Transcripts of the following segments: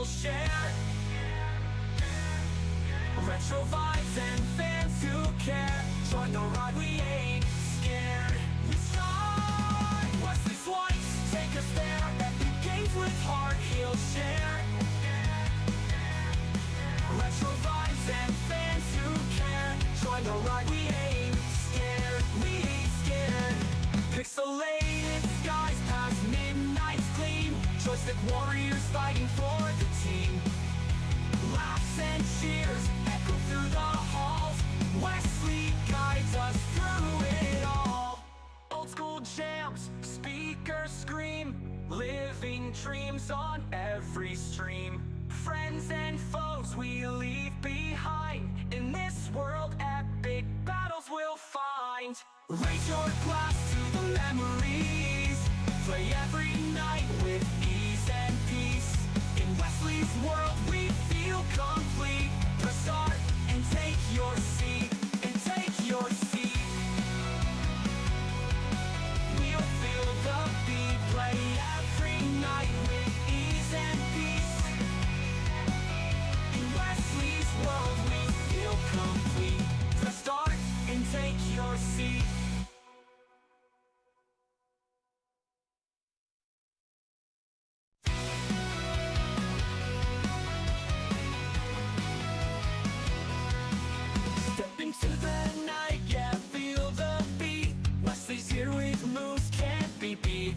share. Retro vibes and fans who care. Join the ride, we ain't scared. We stride. Wesley Swipes, take us there. Epic games with heart, he'll share. Retro vibes and fans who care. Join the ride, we ain't scared. We ain't scared. Pixelated skies past midnight's gleam. Joystick warriors fighting for the team. Laughs and cheers echo through the halls. Wesley guides us through it all. Old school jams, speakers scream. Living dreams on every stream. Friends and foes we leave behind. In this world epic battles we'll find. Raise your glass to the memories. Play every night with ease and peace. In Wesley's world we feel complete. Press start and take your seat. And take your seat. We'll feel the beat. Play every night with ease and peace. In Wesley's world we feel complete. Press start and take your seat. Step into the night, yeah, feel the beat. Wesley's here with moves, can't be beat.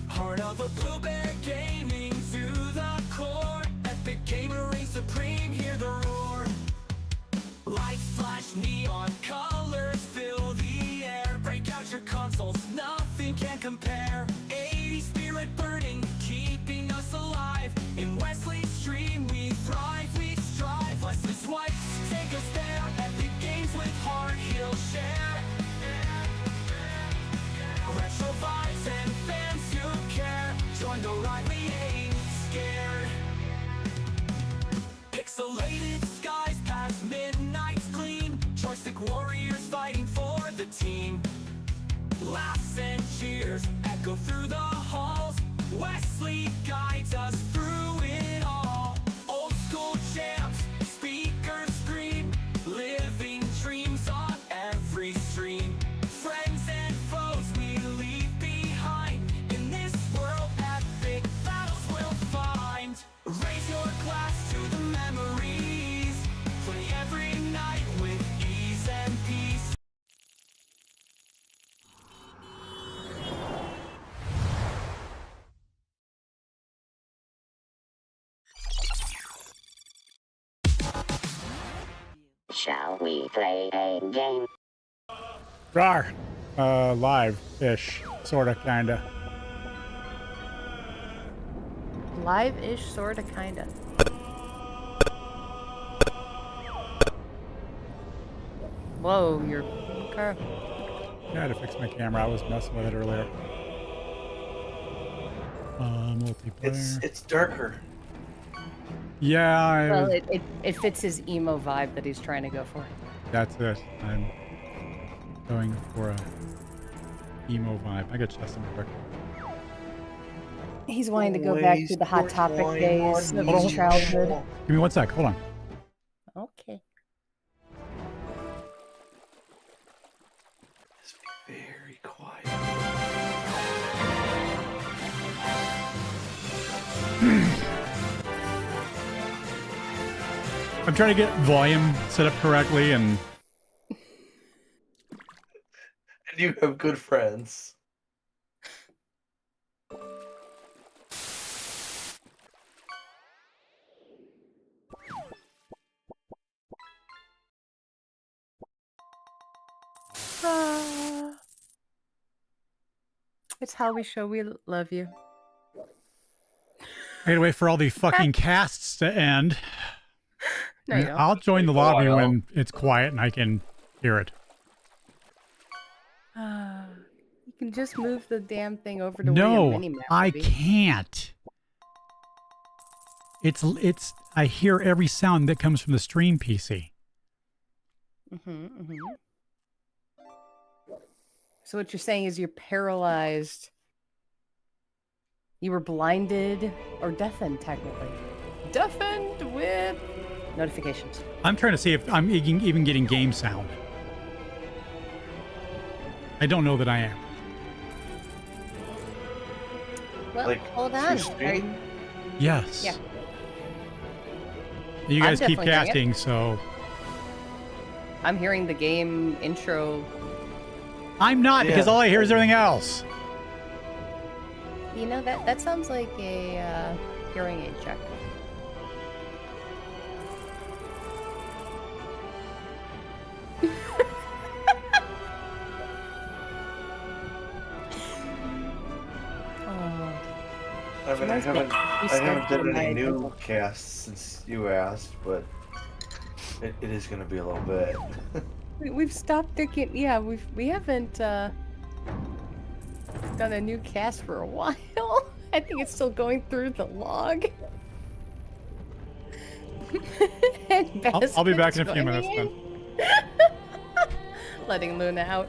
Heart of a blue bear gaming to the core. Epic gamer reigns supreme, hear the roar. Lights flash, neon colors fill the air. Break out your consoles, nothing can compare. 80s spirit burning, keeping us alive. In Wesley's stream we thrive, we strive. Wesley Swipes, take us there. Epic games with heart, he'll share. Retro vibes and fans who care. Join the ride, we ain't scared. Pixelated skies past midnight's gleam. Joystick warriors fighting for the team. Laughs and cheers echo through the halls. Wesley guides us through it all. Old school jams, speakers scream. Living dreams on every stream. Friends and foes we leave behind. In this world epic battles we'll find. Raise your glass to the memories. Play every night with ease and peace. Shall we play a game? Rar. Live-ish. Sorta, kinda. Live-ish, sorta, kinda. Whoa, you're... Okay. I had to fix my camera. I was messing with it earlier. Multiplayer. It's darker. Yeah, Well, it fits his emo vibe that he's trying to go for. that's it. I'm going for a emo vibe. I got Justin quick. He's wanting to go back to the Hot Topic days of his childhood. Give me 1 sec. Hold on. Okay. Just be very quiet. I'm trying to get volume set up correctly, and And you have good friends. It's how we show we love you. I gotta wait for all the fucking casts to end. No, you don't. I'll join the lobby when it's quiet and I can hear it. You can just move the damn thing over to where No, your mini-map I would be. can't. It's. I hear every sound that comes from the stream PC. So what you're saying is you're paralyzed. You were blinded or deafened, technically. deafened with notifications. I'm trying to see if I'm even getting game sound. I don't know that I am. Well, Like, hold to on. stream? Yes. Yeah. You I'm guys keep definitely hearing it. casting, so I'm hearing the game intro. I'm not because Yeah. all I hear is everything else. You know, that sounds like a hearing aid check. Oh, I mean, I Reminds me- haven't restart done my any new Google. casts since you asked, but it is gonna be a little bit. We've stopped thinking. Yeah, we haven't done a new cast for a while. I think it's still going through the log. And I'll be back in a Basket's few minutes joining then. in. Letting Luna out.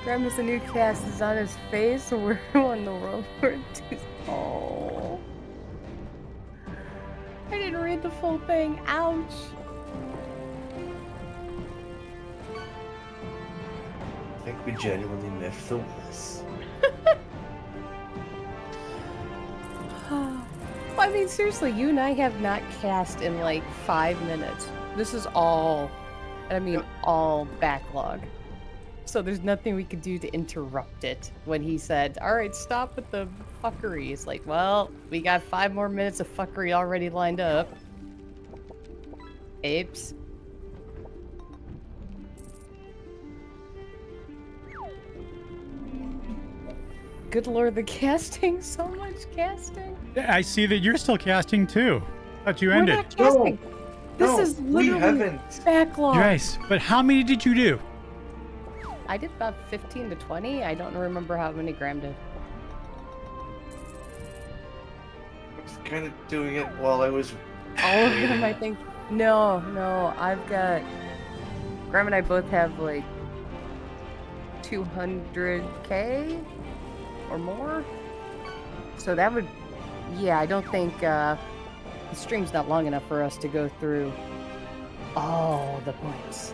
Grandma's a new cast is on his face, so we're on the World War II. Oh. I didn't read the full thing. Ouch. I think we genuinely missed the Wills. I mean, seriously, you and I have not cast in like 5 minutes. This is all, I mean, all backlog. So there's nothing we could do to interrupt it. When he said, all right, stop with the fuckery. It's like, well, we got 5 more minutes of fuckery already lined up. Apes. Good lord, the casting. So much casting. I see that you're still casting too. Thought you ended. We're not casting. This No, is we literally haven't. backlog. Yes, but how many did you do? I did about 15 to 20. I don't remember how many Graham did. I was kind of doing it while I was. All of them, I think. No, I've got. Graham and I both have like 200K or more. So that would. Yeah, I don't think the stream's not long enough for us to go through all the points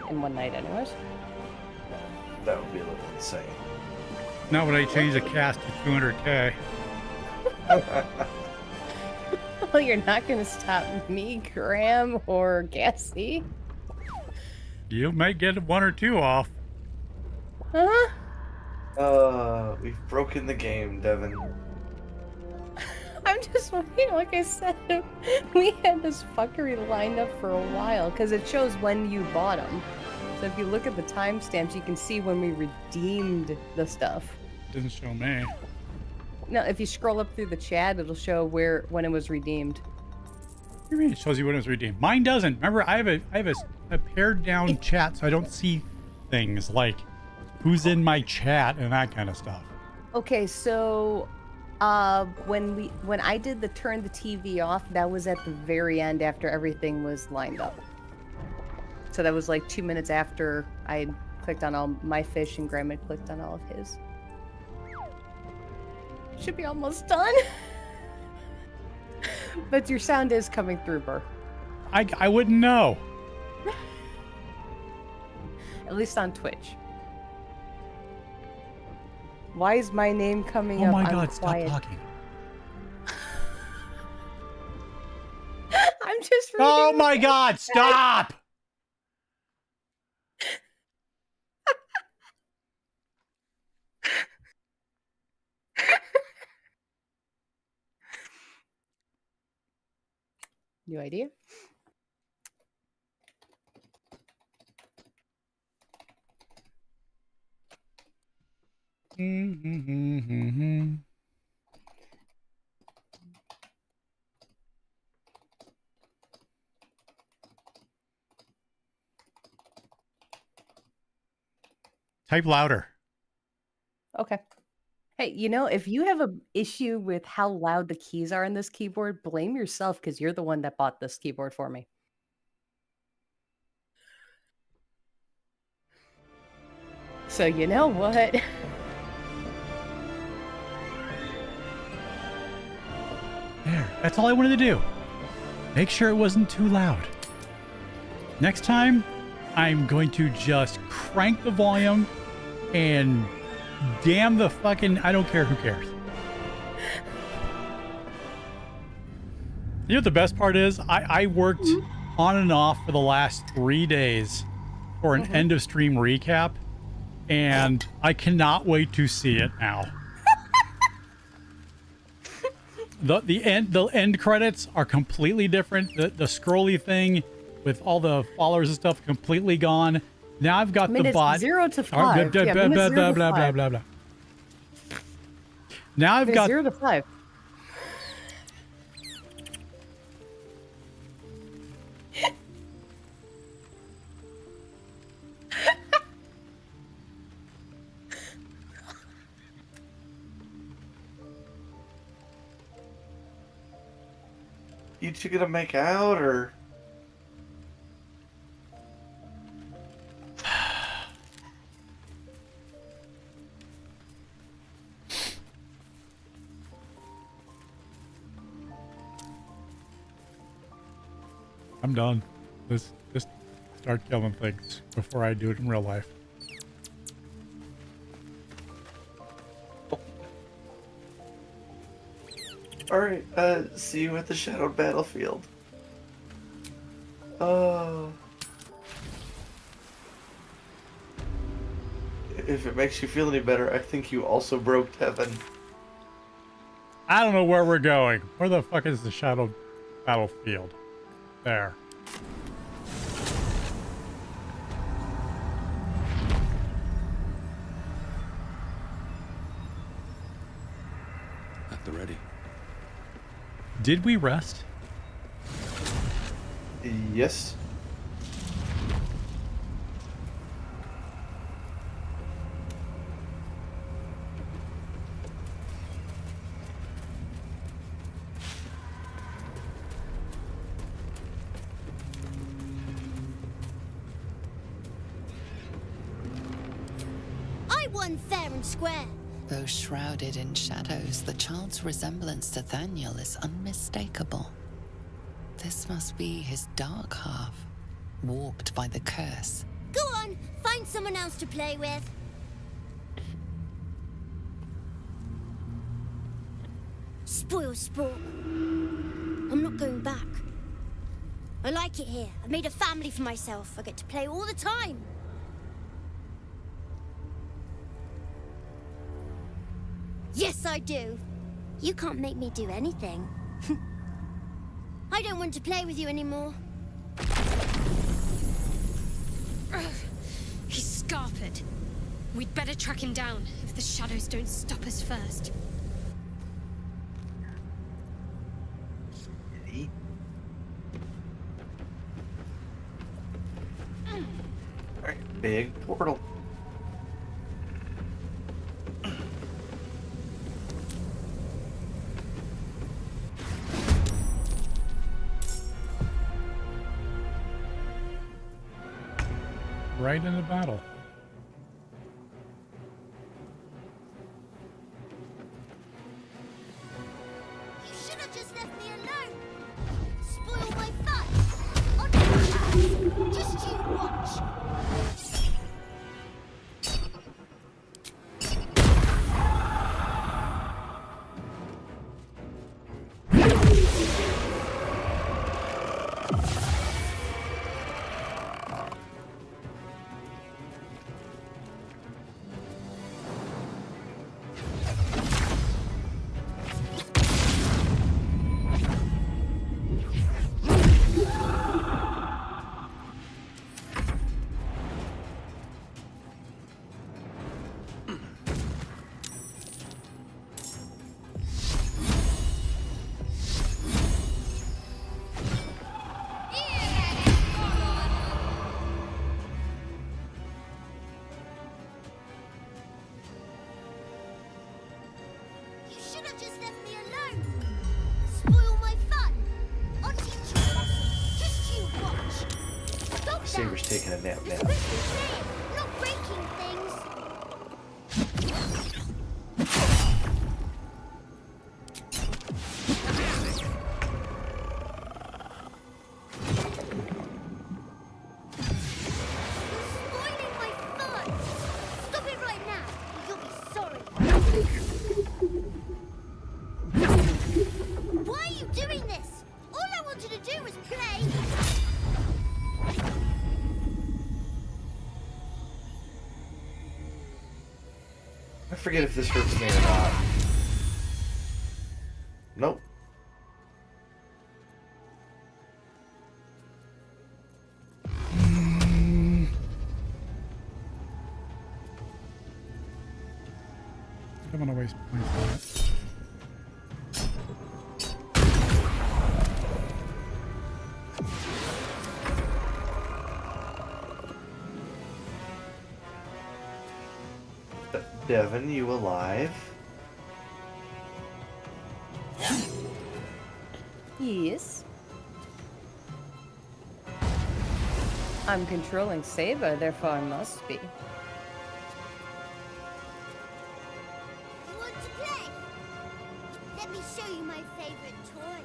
in one night, anyways. That would be a little insane. Not when I changed the cast to 200K. Well, you're not gonna stop me, Graham, or Gassy. You might get 1 or 2 off. Huh? We've broken the game, Devin. I'm just, like I said, we had this fuckery lined up for a while because it shows when you bought them. So if you look at the timestamps, you can see when we redeemed the stuff. Doesn't show me. No, if you scroll up through the chat, it'll show when it was redeemed. What do you mean it shows you when it was redeemed? Mine doesn't. Remember, I have a pared down chat, so I don't see things like who's in my chat and that kind of stuff. Okay, so when I did the turn the TV off, that was at the very end after everything was lined up. So that was like 2 minutes after I had clicked on all my fish and Graham had clicked on all of his. Should be almost done. But your sound is coming through, Burr. I wouldn't know. At least on Twitch. Why is my name coming Oh up? my I'm god, stop quiet. talking. I'm just reading. Oh my god, stop! New idea? Type louder. Okay. Hey, if you have an issue with how loud the keys are on this keyboard, blame yourself because you're the one that bought this keyboard for me. So you know what? There. That's all I wanted to do. Make sure it wasn't too loud. Next time, I'm going to just crank the volume and damn the fucking... I don't care, who cares? You know what the best part is? I worked on and off for the last 3 days for an end of stream recap, and I cannot wait to see it now. The end credits are completely different. The scrolly thing with all the followers and stuff completely gone. Now I've got the bot 0 to 5. Blah, Yeah, blah, minutes 0 blah, to blah, 5. blah, blah. Now I've There's got 0 to 5. You two gonna make out, or? I'm done. Let's just start killing things before I do it in real life. Alright, see you at the Shadowed Battlefield. If it makes you feel any better, I think you also broke Heaven. I don't know where we're going. Where the fuck is the Shadow Battlefield? There. At the ready. Did we rest? Yes. I won fair and square. Though shrouded in shadows, the child's resemblance to Thaniel is unmistakable. This must be his dark half, warped by the curse. Go on, find someone else to play with. Spoil sport. I'm not going back. I like it here. I've made a family for myself. I get to play all the time. Yes, I do. You can't make me do anything. I don't want to play with you anymore. He's scarpered. We'd better track him down if the shadows don't stop us first. Alright, big portal. Right in the battle. You should have just left me alone. Spoil my fun. On your ass. Just you watch. You should have just left me alone. Spoil my fun. I'll teach you a lesson. Just you watch. Stop that. Saber's taking a nap It's now. Christmas Day, not breaking things. forget if this hurts me or not. Nope. I don't want to waste points on it. Devin, you alive? Yes. I'm controlling Saber, therefore I must be. You want to play? Let me show you my favorite toy.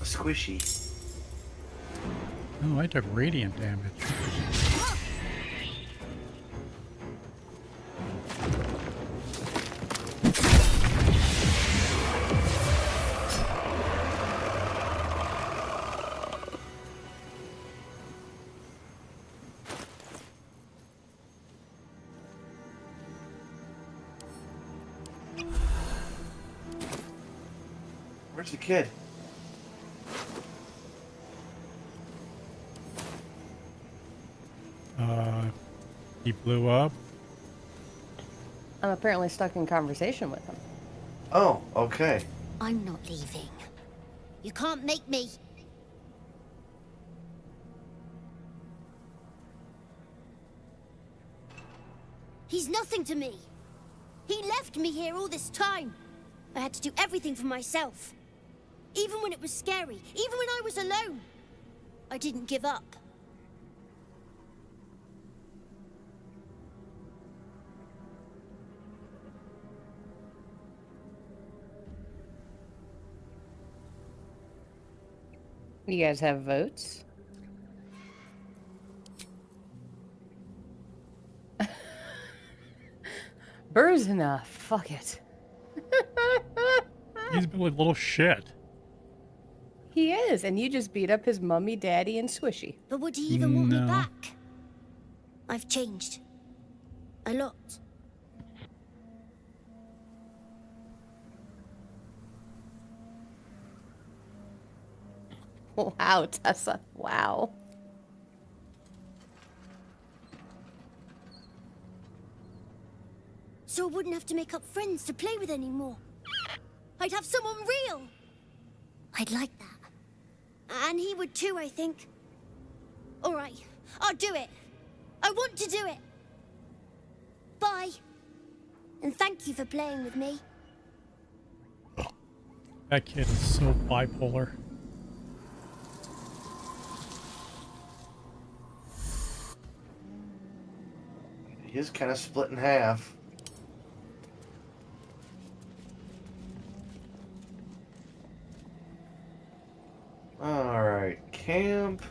Squishy. Oh, I took radiant damage. Where's the kid? He blew up. I'm apparently stuck in conversation with him. Oh, okay. I'm not leaving. You can't make me. He's nothing to me. He left me here all this time. I had to do everything for myself. Even when it was scary, even when I was alone. I didn't give up. You guys have votes? Burr's enough. Fuck it. He's been a little shit. He is, and you just beat up his mummy, daddy, and Swishy. But would he even want me No. back? I've changed. A lot. Wow, Tessa. Wow. So I wouldn't have to make up friends to play with anymore. I'd have someone real. I'd like that. And he would too, I think. All right, I'll do it. I want to do it. Bye. And thank you for playing with me. That kid is so bipolar. He is kind of split in half. Alright, camp.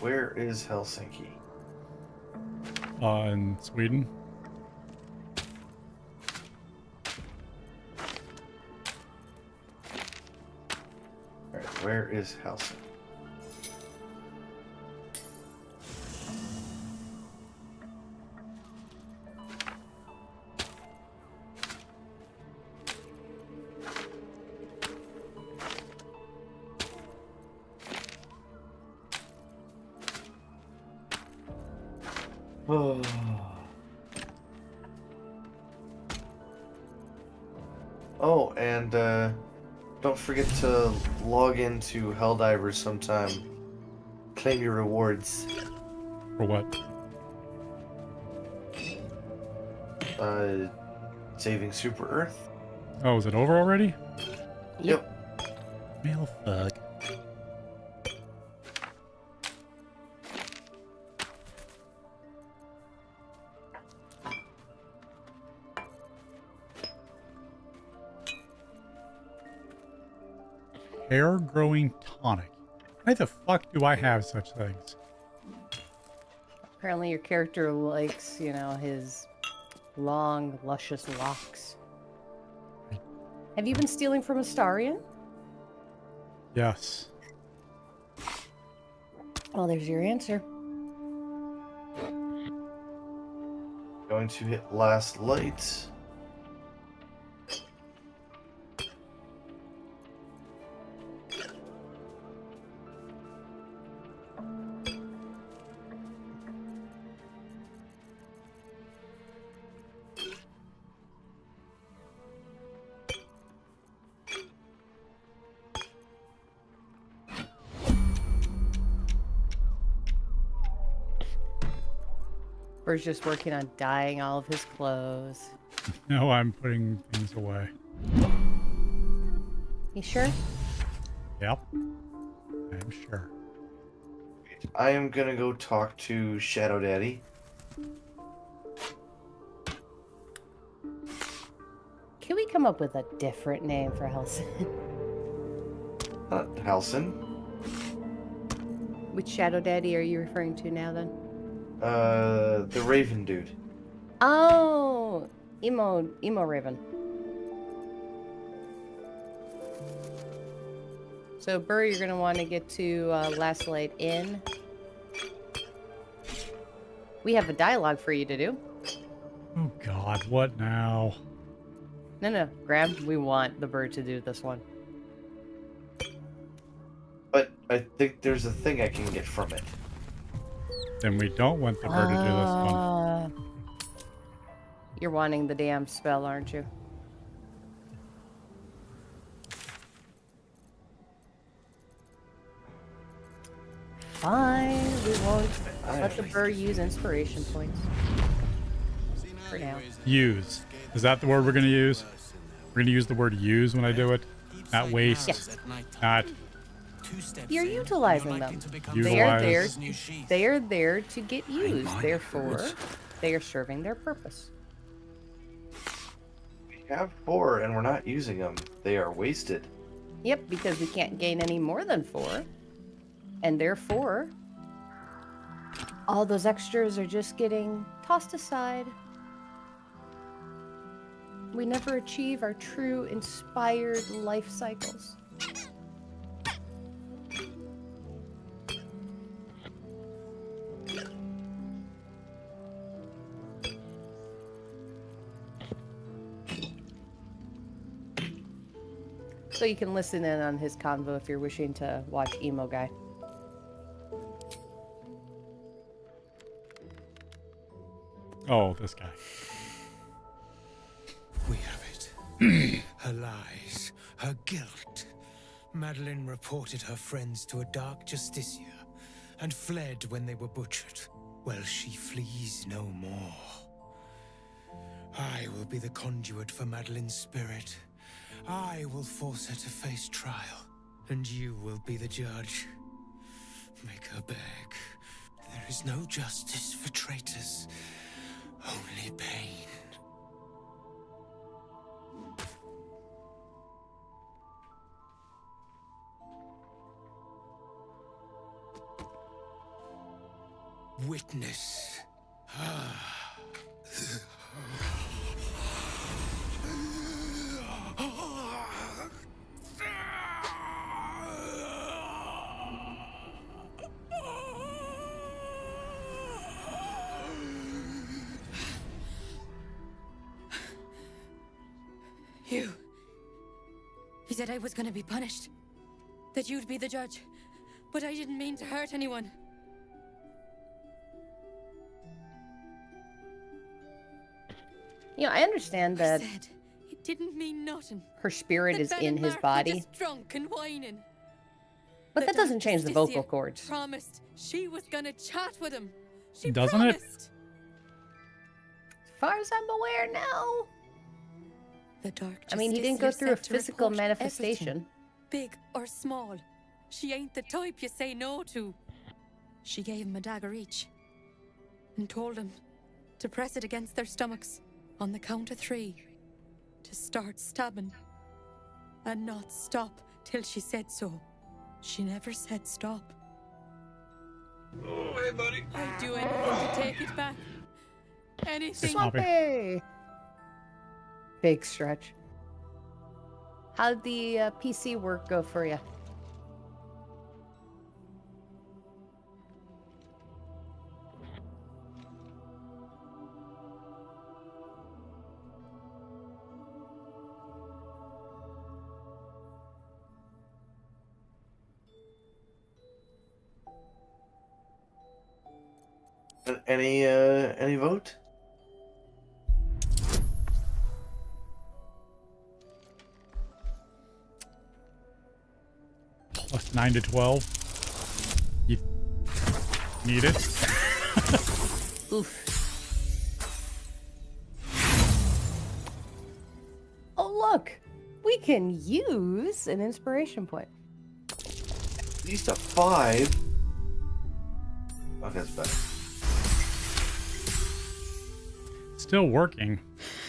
Where is Helsinki? In Sweden. Alright, where is Helsinki? Oh, and don't forget to log into Helldivers sometime. Claim your rewards. For what? Saving Super Earth. Oh, is it over already? Yep. Well, fuck. Hair growing tonic. Why the fuck do I have such things? Apparently your character likes, you know, his long, luscious locks. Have you been stealing from Astarion? Yes. Well, there's your answer. Going to hit last light. Bur's just working on dyeing all of his clothes. No, I'm putting things away. You sure? Yep. I'm sure. I am gonna go talk to Shadow Daddy. Can we come up with a different name for Helson? Halson. Which Shadow Daddy are you referring to now then? The Raven dude. Oh, emo Raven. So Burr, you're gonna want to get to Last Light Inn. We have a dialogue for you to do. Oh God, what now? No, Graham, we want the bird to do this one. But I think there's a thing I can get from it. Then we don't want the bird to do this one. You're wanting the damn spell, aren't you? Fine, we won't let the bird use inspiration points. For now. Use. Is that the word we're going to use? We're going to use the word use when I do it? Not waste. Yes. Not You're utilizing them. utilize. They are there to get used. Therefore, they are serving their purpose. We have 4 and we're not using them. They are wasted. Yep, because we can't gain any more than 4. And therefore, all those extras are just getting tossed aside. We never achieve our true inspired life cycles. So you can listen in on his convo if you're wishing to watch Emo Guy. Oh, this guy. We have it. Her lies, her guilt. Madeline reported her friends to a dark justiciar and fled when they were butchered. Well, she flees no more. I will be the conduit for Madeline's spirit. I will force her to face trial, and you will be the judge. Make her beg. There is no justice for traitors, only pain. Witness. You said I was gonna be punished. That you'd be the judge. But I didn't mean to hurt anyone. You know, I understand that I said it didn't mean nothing. her spirit is That in Ben his and Mark were body, just drunk and whining. but The that doesn't Dark change the vocal Justiciar cords. Promised she was gonna chat with him. She Doesn't it? promised. As far as I'm aware now. The Dark I mean, he didn't go Justiciar through a said to physical report manifestation. everything, big or small. She ain't the type you say no to. She gave him a dagger each and told him to press it against their stomachs on the count of 3 to start stabbing and not stop till she said so. She never said stop. Oh, hey, buddy. I'd do anything to take it back. anything. Swampy. Big stretch. How'd the PC work go for you? Any vote? Plus 9 to 12. You need it? Oof. Oh, look. We can use an inspiration point. At least a 5. Okay, that's better. Still working.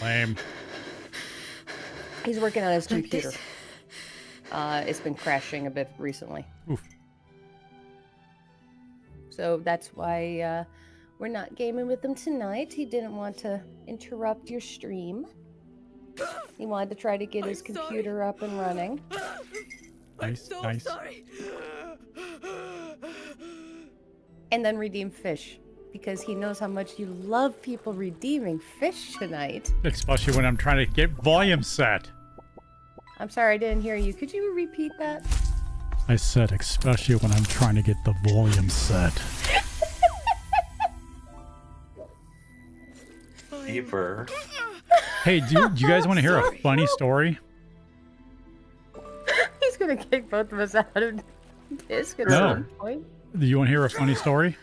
Lame. He's working on his Like computer. this. It's been crashing a bit recently. Oof. So that's why we're not gaming with him tonight. He didn't want to interrupt your stream. He wanted to try to get his computer up and running. Nice, nice. And then redeem fish. Because he knows how much you love people redeeming fish tonight. Especially when I'm trying to get volume set. I'm sorry, I didn't hear you. Could you repeat that? I said, especially when I'm trying to get the volume set. Deeper. Hey, do you guys want to hear a funny story? He's gonna kick both of us out of this. No. Do you want to hear a funny story?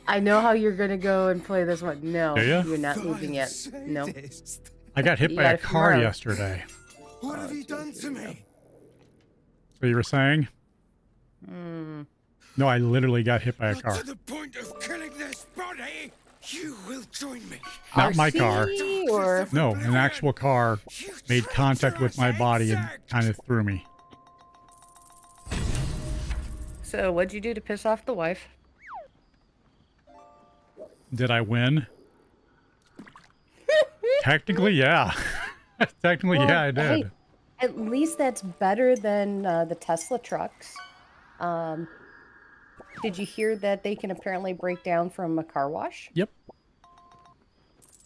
I know how you're gonna go and play this one. No, Do ya? you're not moving yet. No. I got hit You by got a it car tomorrow. yesterday. What have you done to me? What you were saying? Hmm. No, I literally got hit by a car. To the point of killing this body, you will join me. Not my car. RC or No, an actual car made contact with my body and kind of threw me. so what'd you do to piss off the wife? Did I win? Technically, yeah. Technically, Well, yeah, I did. hey, at least that's better than the Tesla trucks. Did you hear that they can apparently break down from a car wash? Yep.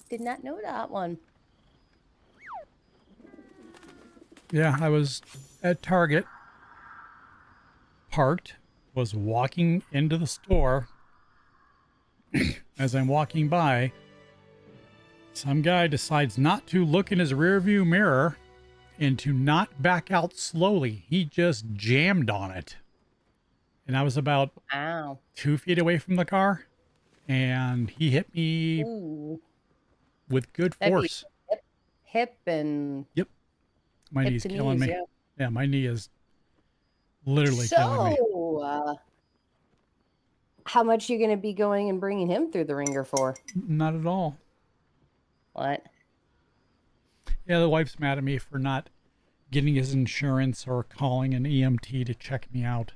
Did not know that one. Yeah, I was at Target, parked, was walking into the store. As I'm walking by, some guy decides not to look in his rearview mirror and to not back out slowly. He just jammed on it. And I was about Ow. 2 feet away from the car, and he hit me Ooh. with good That'd be force. Hip and My hip knee's to killing knees, me. yeah. Yeah, my knee is literally killing me. So, how much you gonna be going and bringing him through the ringer for? Not at all. What? Yeah, the wife's mad at me for not getting his insurance or calling an EMT to check me out.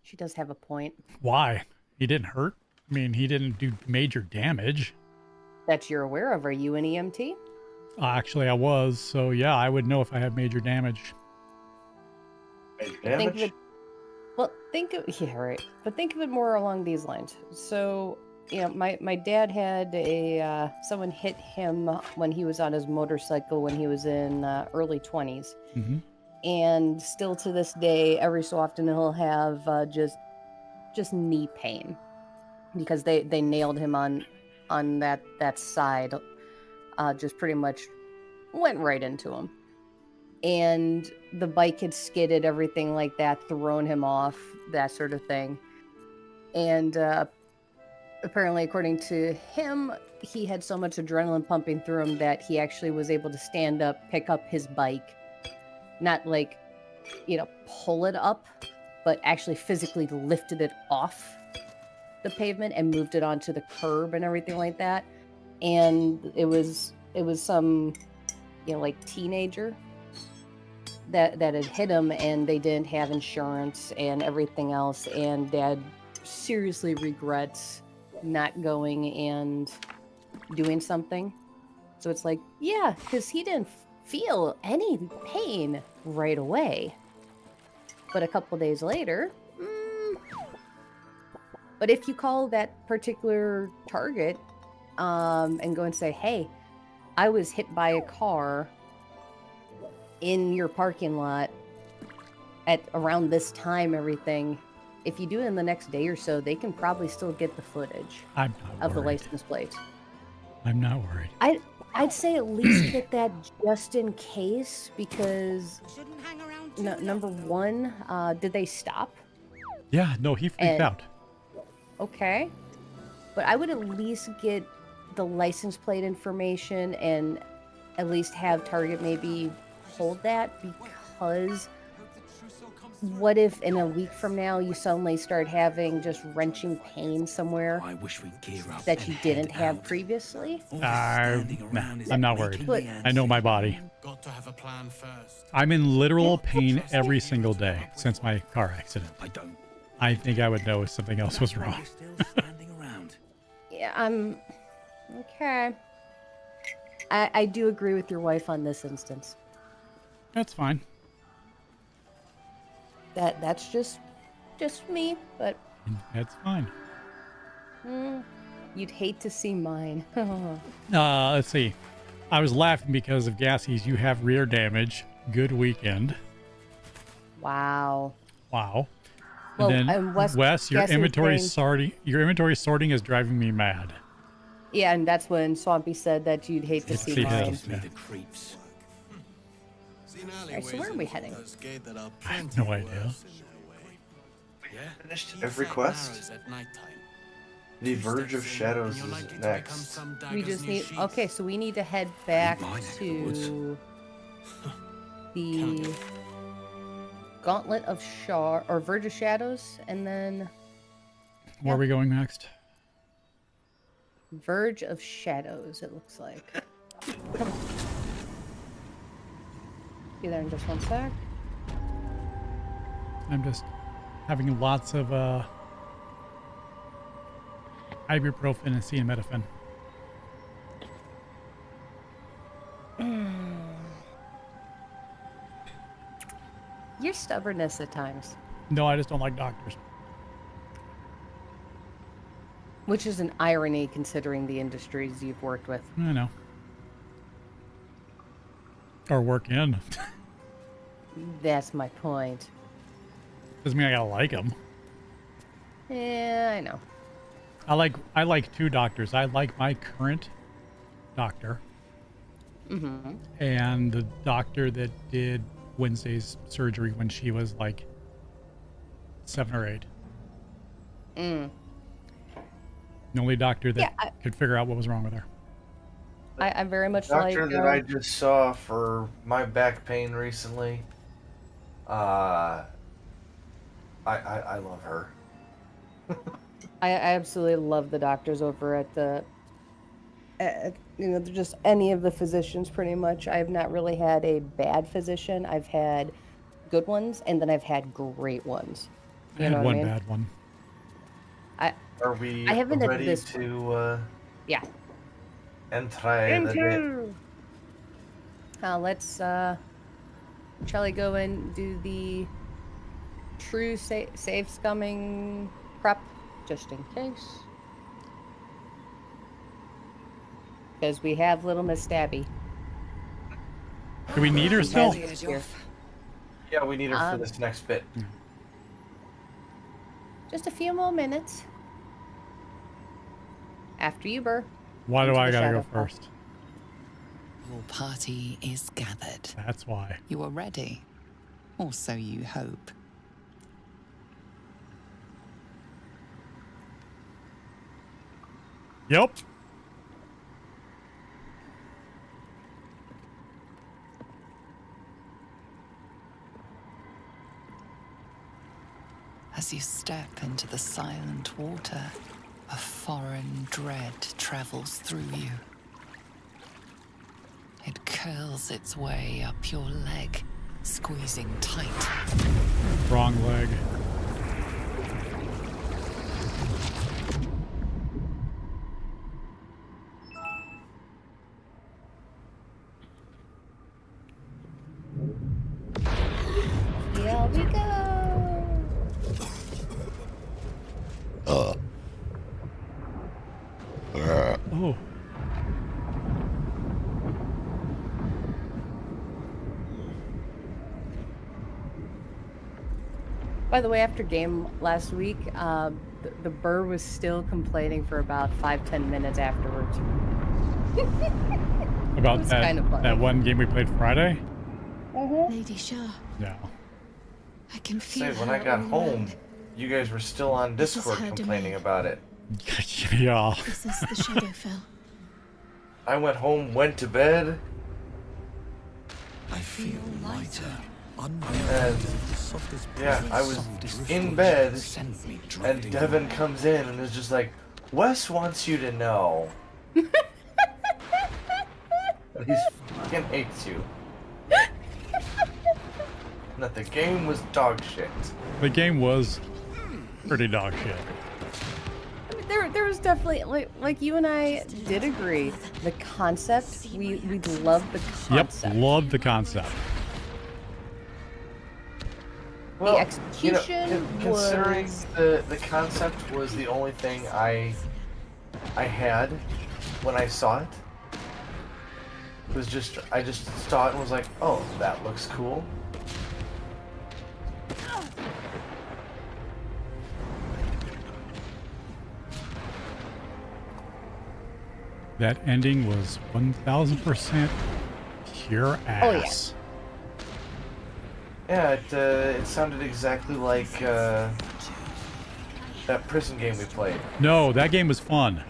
She does have a point. Why? He didn't hurt. I mean, he didn't do major damage. That you're aware of. Are you an EMT? Actually, I was. So, yeah, I would know if I had major damage. Major Think of damage? it. Well, think of yeah, right. But think of it more along these lines. So, you know, my dad had a someone hit him when he was on his motorcycle when he was in early 20s, Mm-hmm. and still to this day, every so often he'll have just knee pain because they nailed him on that side, just pretty much went right into him. And the bike had skidded, everything like that, thrown him off, that sort of thing. And apparently, according to him, he had so much adrenaline pumping through him that he actually was able to stand up, pick up his bike, not like, pull it up, but actually physically lifted it off the pavement and moved it onto the curb and everything like that. And it was some, like teenager that had hit him, and they didn't have insurance and everything else, and Dad seriously regrets not going and doing something. So it's like, yeah, because he didn't feel any pain right away. But a couple days later, but if you call that particular target and go and say, hey, I was hit by a car in your parking lot at around this time, everything, if you do it in the next day or so, they can probably still get the footage I'm not of the worried. license plate. I'm not worried. I'd say at least get that just in case, because Shouldn't hang around number one, did they stop? Yeah, no, he freaked And- out. Okay. But I would at least get the license plate information and at least have Target maybe hold that, because what if in a week from now you suddenly start having just wrenching pain somewhere I wish we'd gear up that and you head didn't have out. previously? All this standing around is I'm not making worried. me I know my antsy. body. Got to have a plan first. I'm in literal pain every single day since my car accident. I don't. I think I would know if something else was That's why wrong. you're still standing around. Yeah, I'm okay. I do agree with your wife on this instance. That's fine. That's just me, but That's fine. you'd hate to see mine. Let's see. I was laughing because of Gassie's You Have Rear Damage. Good weekend. Wow. Wow. Well, and then and Wes your Gassie was inventory saying- sorting. Your inventory sorting is driving me mad. Yeah, and that's when Swampy said that you'd hate to see see mine. his. Gives me the creeps. Alright, so where are we heading? I have no idea. Finished every quest. The Verge of Shadows is next. We just need. Okay, so we need to head back my neck of the woods. to the Gauntlet of or Verge of Shadows, and then Where are we going next? Verge of Shadows. It looks like. Come on. Be there in just one sec. I'm just having lots of ibuprofen and acetaminophen. Your stubbornness at times, No, I just don't like doctors. which is an irony considering the industries you've worked with. I know. Or work in. That's my point. Doesn't mean I gotta like them. Yeah, I know. I like two doctors. I like my current doctor and the doctor that did Wednesday's surgery when she was like 7 or 8. The only doctor that Yeah, could figure out what was wrong with her. I very much like. Doctor that I just saw for my back pain recently. I love her. I absolutely love the doctors over at the, just any of the physicians pretty much. I have not really had a bad physician. I've had good ones, and then I've had great ones. I had one bad one. Are we I haven't had ready this to Yeah. enter the day? Let's, shall I go and do the true save scumming prep, just in case? Because we have little Miss Stabby. Do we need her still? Here. Yeah, we need her for Um, this next bit. Just a few more minutes. After you, Burr. Why do Into I the gotta go shadow path. first? Your party is gathered. That's why. You are ready. Or so you hope. Yep. As you step into the silent water, a foreign dread travels through you. It curls its way up your leg, squeezing tight. Wrong leg. By the way, after game last week, the burr was still complaining for about 5-10 minutes afterwards. About was that, kind of funny. that one game we played Friday? Lady Shah, No. I can feel Say, when her I got all home, around. you guys were still on This is Discord her complaining domain. about it. Yeah. This is the Shadowfell. I went home, went to bed, I feel lighter. and yeah, I was in bed, and Devin comes in and is just like, Wes wants you to know. He fucking hates you. And that the game was dog shit. The game was pretty dog shit. There was definitely like you and I did agree. The concept, we loved the concept. Yep, loved the concept. Well, execution considering was- the concept was the only thing I had when I saw it. It was just I just saw it and was like, oh, that looks cool. That ending was 1000% pure ass. Yeah, it sounded exactly like that prison game we played, No, that game was fun.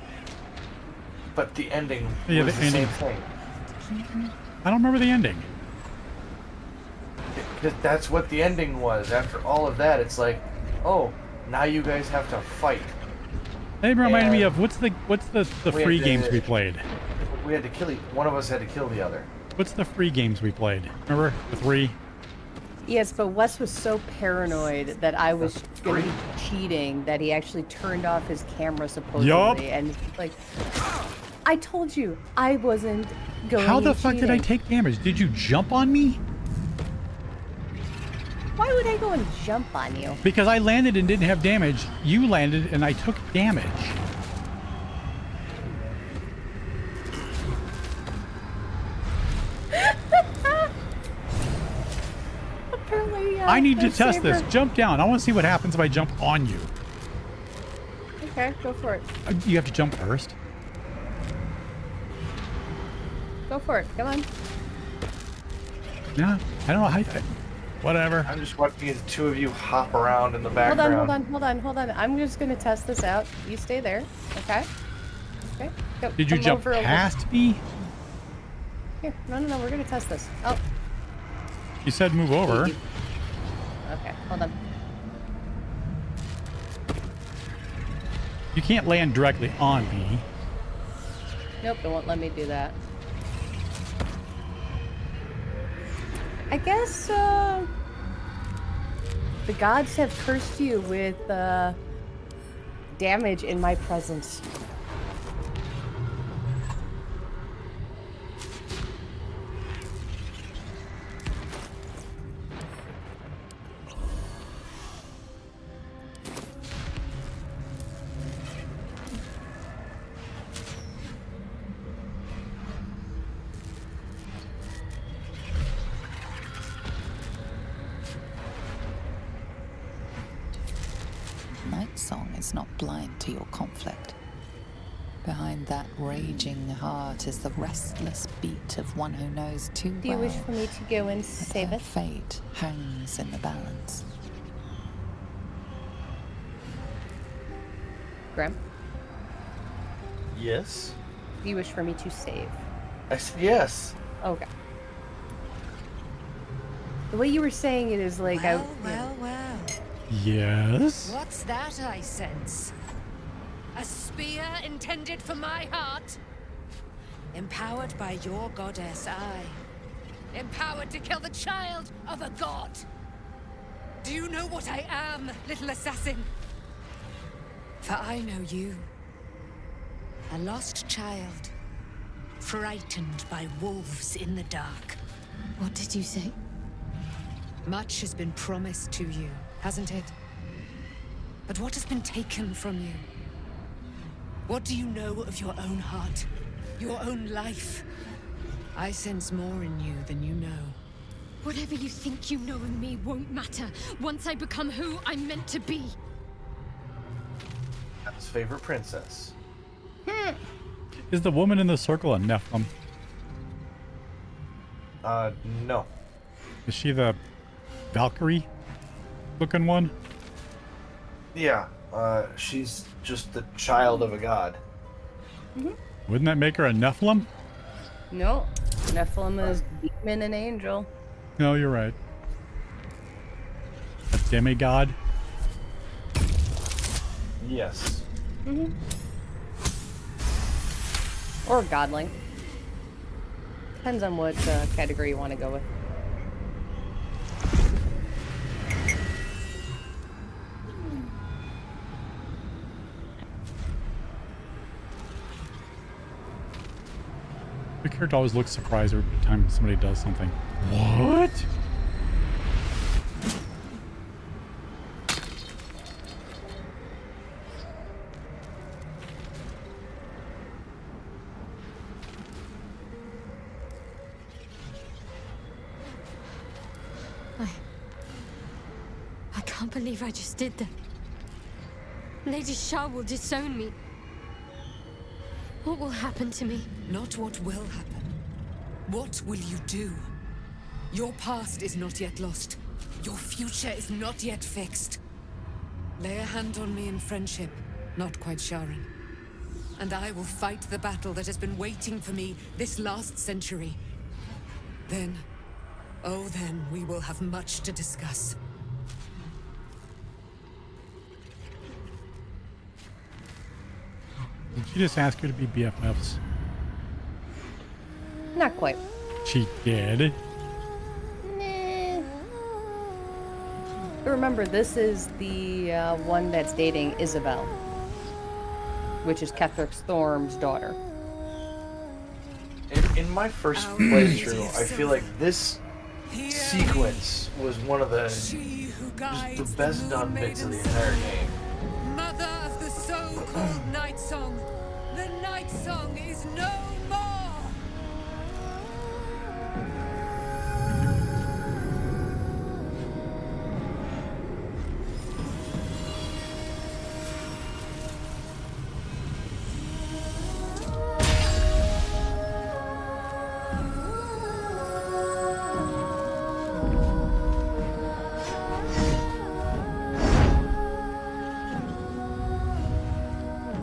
but the ending Yeah, was the the ending- same thing. I don't remember the ending. That's what the ending was. After all of that, it's like, oh, now you guys have to fight. That reminded me And of what's the we free had games to- we played? We had to kill one of us had to kill the other. What's the free games we played? Remember the 3? Yes, but Wes was so paranoid that I was going to be cheating that he actually turned off his camera supposedly, Yup. and like, I told you I wasn't going. How the and fuck did I cheating. take damage? Did you jump on me? Why would I go and jump on you? Because I landed and didn't have damage. You landed and I took damage. Apparently, I need to they're test this. safer. Jump down. I want to see what happens if I jump on you. Okay, go for it. You have to jump first. Go for it. Come on. Yeah, I don't know how. Whatever. I'm just watching the two of you hop around in the Hold background. on. I'm just gonna test this out. You stay there. Okay. Okay. Go. Did you come jump over a little- past me? Here. No. We're gonna test this. Oh. You said move over. Okay. Hold on. You can't land directly on me. Nope. It won't let me do that. I guess the gods have cursed you with damage in my presence. Night Song is not blind to your conflict. Behind that raging heart is the restless beat of one who knows too Do you well wish for me to go and that save her it? fate hangs in the balance. Graham, Yes. do you wish for me to save? I said yes. Okay. The way you were saying it is like Well. Yes. What's that I sense? A spear intended for my heart? Empowered by your goddess, I. Empowered to kill the child of a god. Do you know what I am, little assassin? For I know you. A lost child. Frightened by wolves in the dark. What did you say? Much has been promised to you, hasn't it? But what has been taken from you? What do you know of your own heart? Your own life? I sense more in you than you know. Whatever you think you know of me won't matter once I become who I'm meant to be. His favorite princess. Is the woman in the circle a Nephilim? No. Is she the Valkyrie looking one? Yeah, she's just the child of a god. Wouldn't that make her a Nephilim? No, Nephilim is demon and angel. No, you're right. A demigod? Yes. Or godling. Depends on what category you want to go with. The character always looks surprised every time somebody does something. What? I can't believe I just did that. Lady Shah will disown me. What will happen to me? Not what will happen. What will you do? Your past is not yet lost. Your future is not yet fixed. Lay a hand on me in friendship, not quite Sharon. And I will fight the battle that has been waiting for me this last century. Then, oh then, we will have much to discuss. Did she just ask her to be BFFs? Not quite. She did. Nah. Remember, this is the one that's dating Isabel, which is Ketheric Storm's daughter. In my first playthrough, I feel like this sequence was one of the best done bits of the entire game. Mother of the so-called Night Song. The Night Song is no more!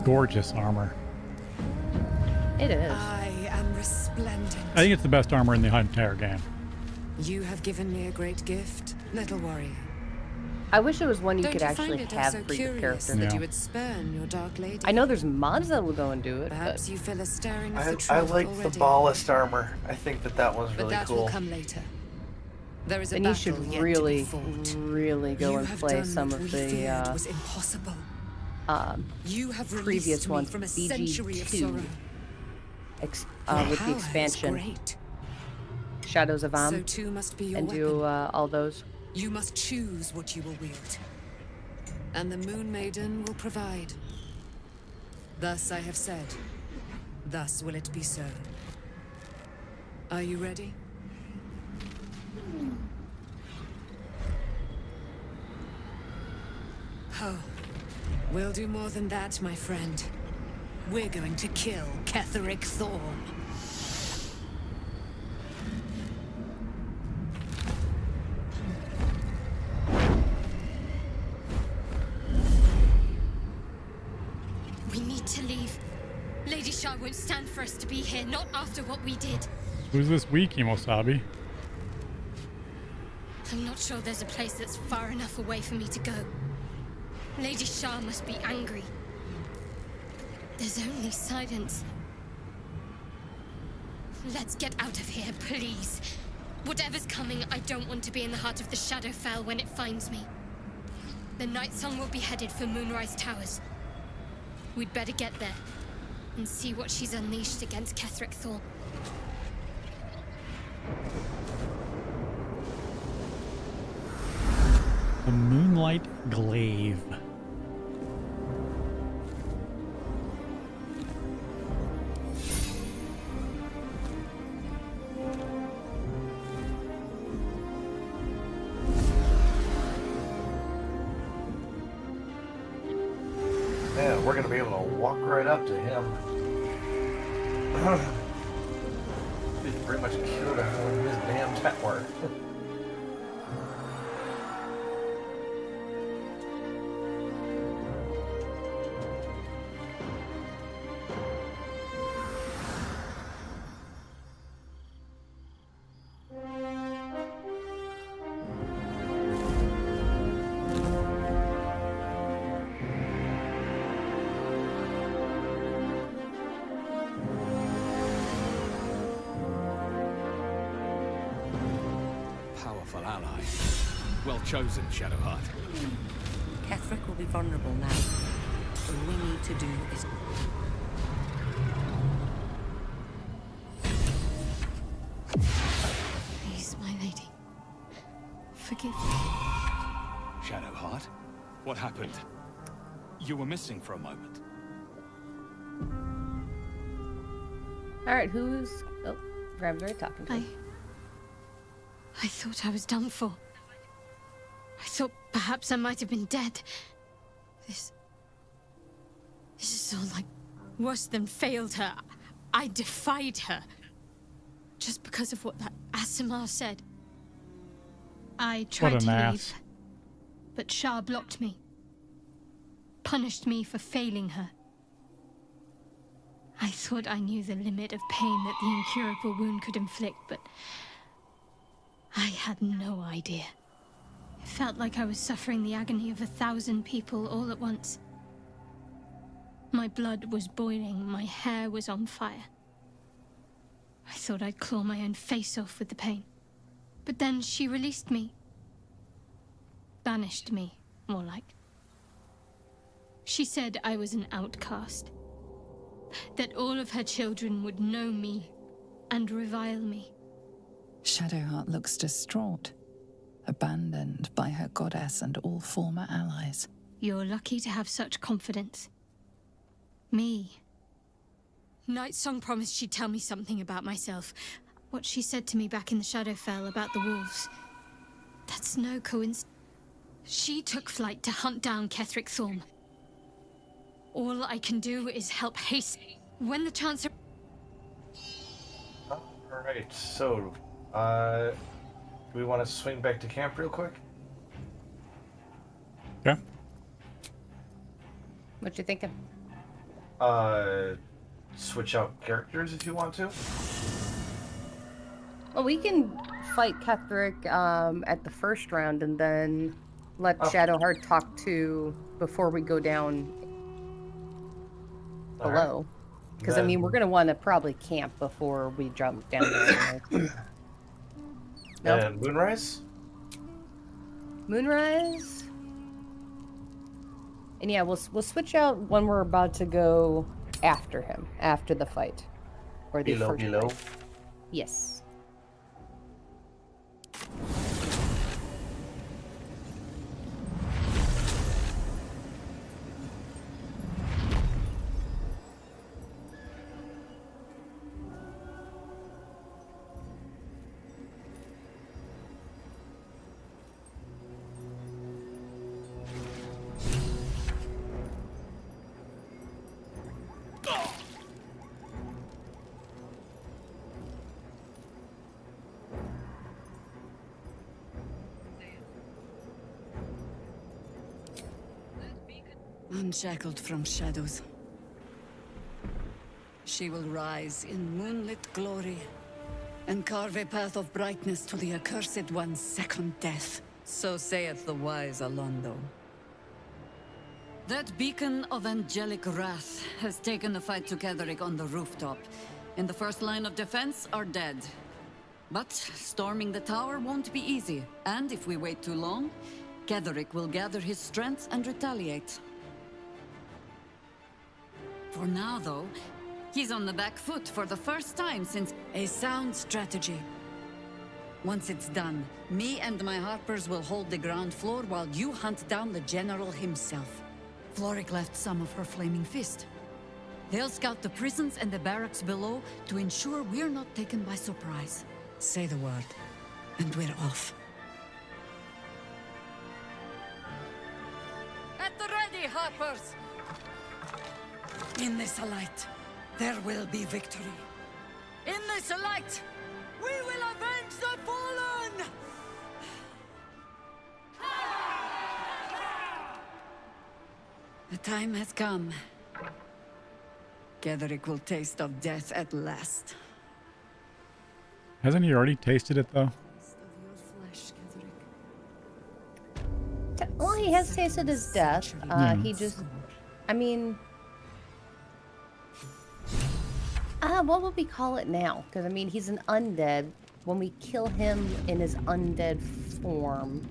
Gorgeous armor. It is. I am resplendent. I think it's the best armor in the entire game. You have given me a great gift, little warrior. I wish it was one you Don't could you actually find it have also for your curious character. that Yeah. you would spurn your dark lady? I know there's mods that will go and do it, Perhaps but you feel a stirring of the I truth like already. the ballast armor. I think that was But really that cool. will come later. There is a then you battle should yet really, to be fought. really go You and have play done some what of we the feared was impossible. You have previous released me ones, from a century of BG2, sorrow. with Your the power is expansion, great. Shadows of So Am, too must be your and weapon. do all those. You must choose what you will wield. And the Moon Maiden will provide. Thus I have said. Thus will it be so. Are you ready? Oh, we'll do more than that, my friend. We're going to kill Ketheric Thorn. We need to leave. Lady Shah won't stand for us to be here, not after what we did. Who's this weak, Imosabi? I'm not sure there's a place that's far enough away for me to go. Lady Shah must be angry. There's only silence. Let's get out of here, please. Whatever's coming, I don't want to be in the heart of the Shadowfell when it finds me. The Night Song will be headed for Moonrise Towers. We'd better get there and see what she's unleashed against Ketheric Thorn. The Moonlight Glaive. we're gonna be able to walk right up to him. He's pretty much killed his damn tower. Powerful ally. Well chosen, Shadowheart. Ketherick will be vulnerable now. All we need to do is... Please, my lady. Forgive me. Shadowheart? What happened? You were missing for a moment. Alright, who's... Oh, Graham's already talking to him. I thought I was done for. I thought perhaps I might have been dead. This is all like worse than failed her. I defied her. Just because of what that Asimar said. I tried to leave, but Shah blocked me. Punished me for failing her. I thought I knew the limit of pain that the incurable wound could inflict, but I had no idea. It felt like I was suffering the agony of 1,000 people all at once. My blood was boiling, my hair was on fire. I thought I'd claw my own face off with the pain. But then she released me. Banished me, more like. She said I was an outcast. That all of her children would know me and revile me. Shadowheart looks distraught, abandoned by her goddess and all former allies. You're lucky to have such confidence. Me. Nightsong promised she'd tell me something about myself. What she said to me back in the Shadowfell about the wolves. That's no coincidence. She took flight to hunt down Ketherick Thorm. All I can do is help haste when the chance... Alright, so, do we want to swing back to camp real quick? Okay. What you thinking? Switch out characters if you want to. Well, we can fight Ketherick at the first round and then let Shadowheart talk to before we go down below. Because, I mean, we're going to want to probably camp before we jump down there. And Moonrise? Moonrise? And yeah, we'll switch out when we're about to go after him, after the fight. Or the first below? fight. Yes. Unshackled from shadows, she will rise in moonlit glory and carve a path of brightness to the accursed one's second death. So saith the wise Alondo. That beacon of angelic wrath has taken the fight to Ketherick on the rooftop. In the first line of defense are dead. But storming the tower won't be easy, and if we wait too long, Ketherick will gather his strength and retaliate. For now, though, he's on the back foot for the first time since... A sound strategy. Once it's done, me and my Harpers will hold the ground floor while you hunt down the General himself. Floric left some of her flaming fist. They'll scout the prisons and the barracks below to ensure we're not taken by surprise. Say the word, and we're off. At the ready, Harpers! In this light, there will be victory. In this light, we will avenge the fallen! The time has come. Gedrick will taste of death at last. Hasn't he already tasted it though? Well, he has tasted his death. He just, I mean, what would we call it now? Because I mean, he's an undead. When we kill him in his undead form,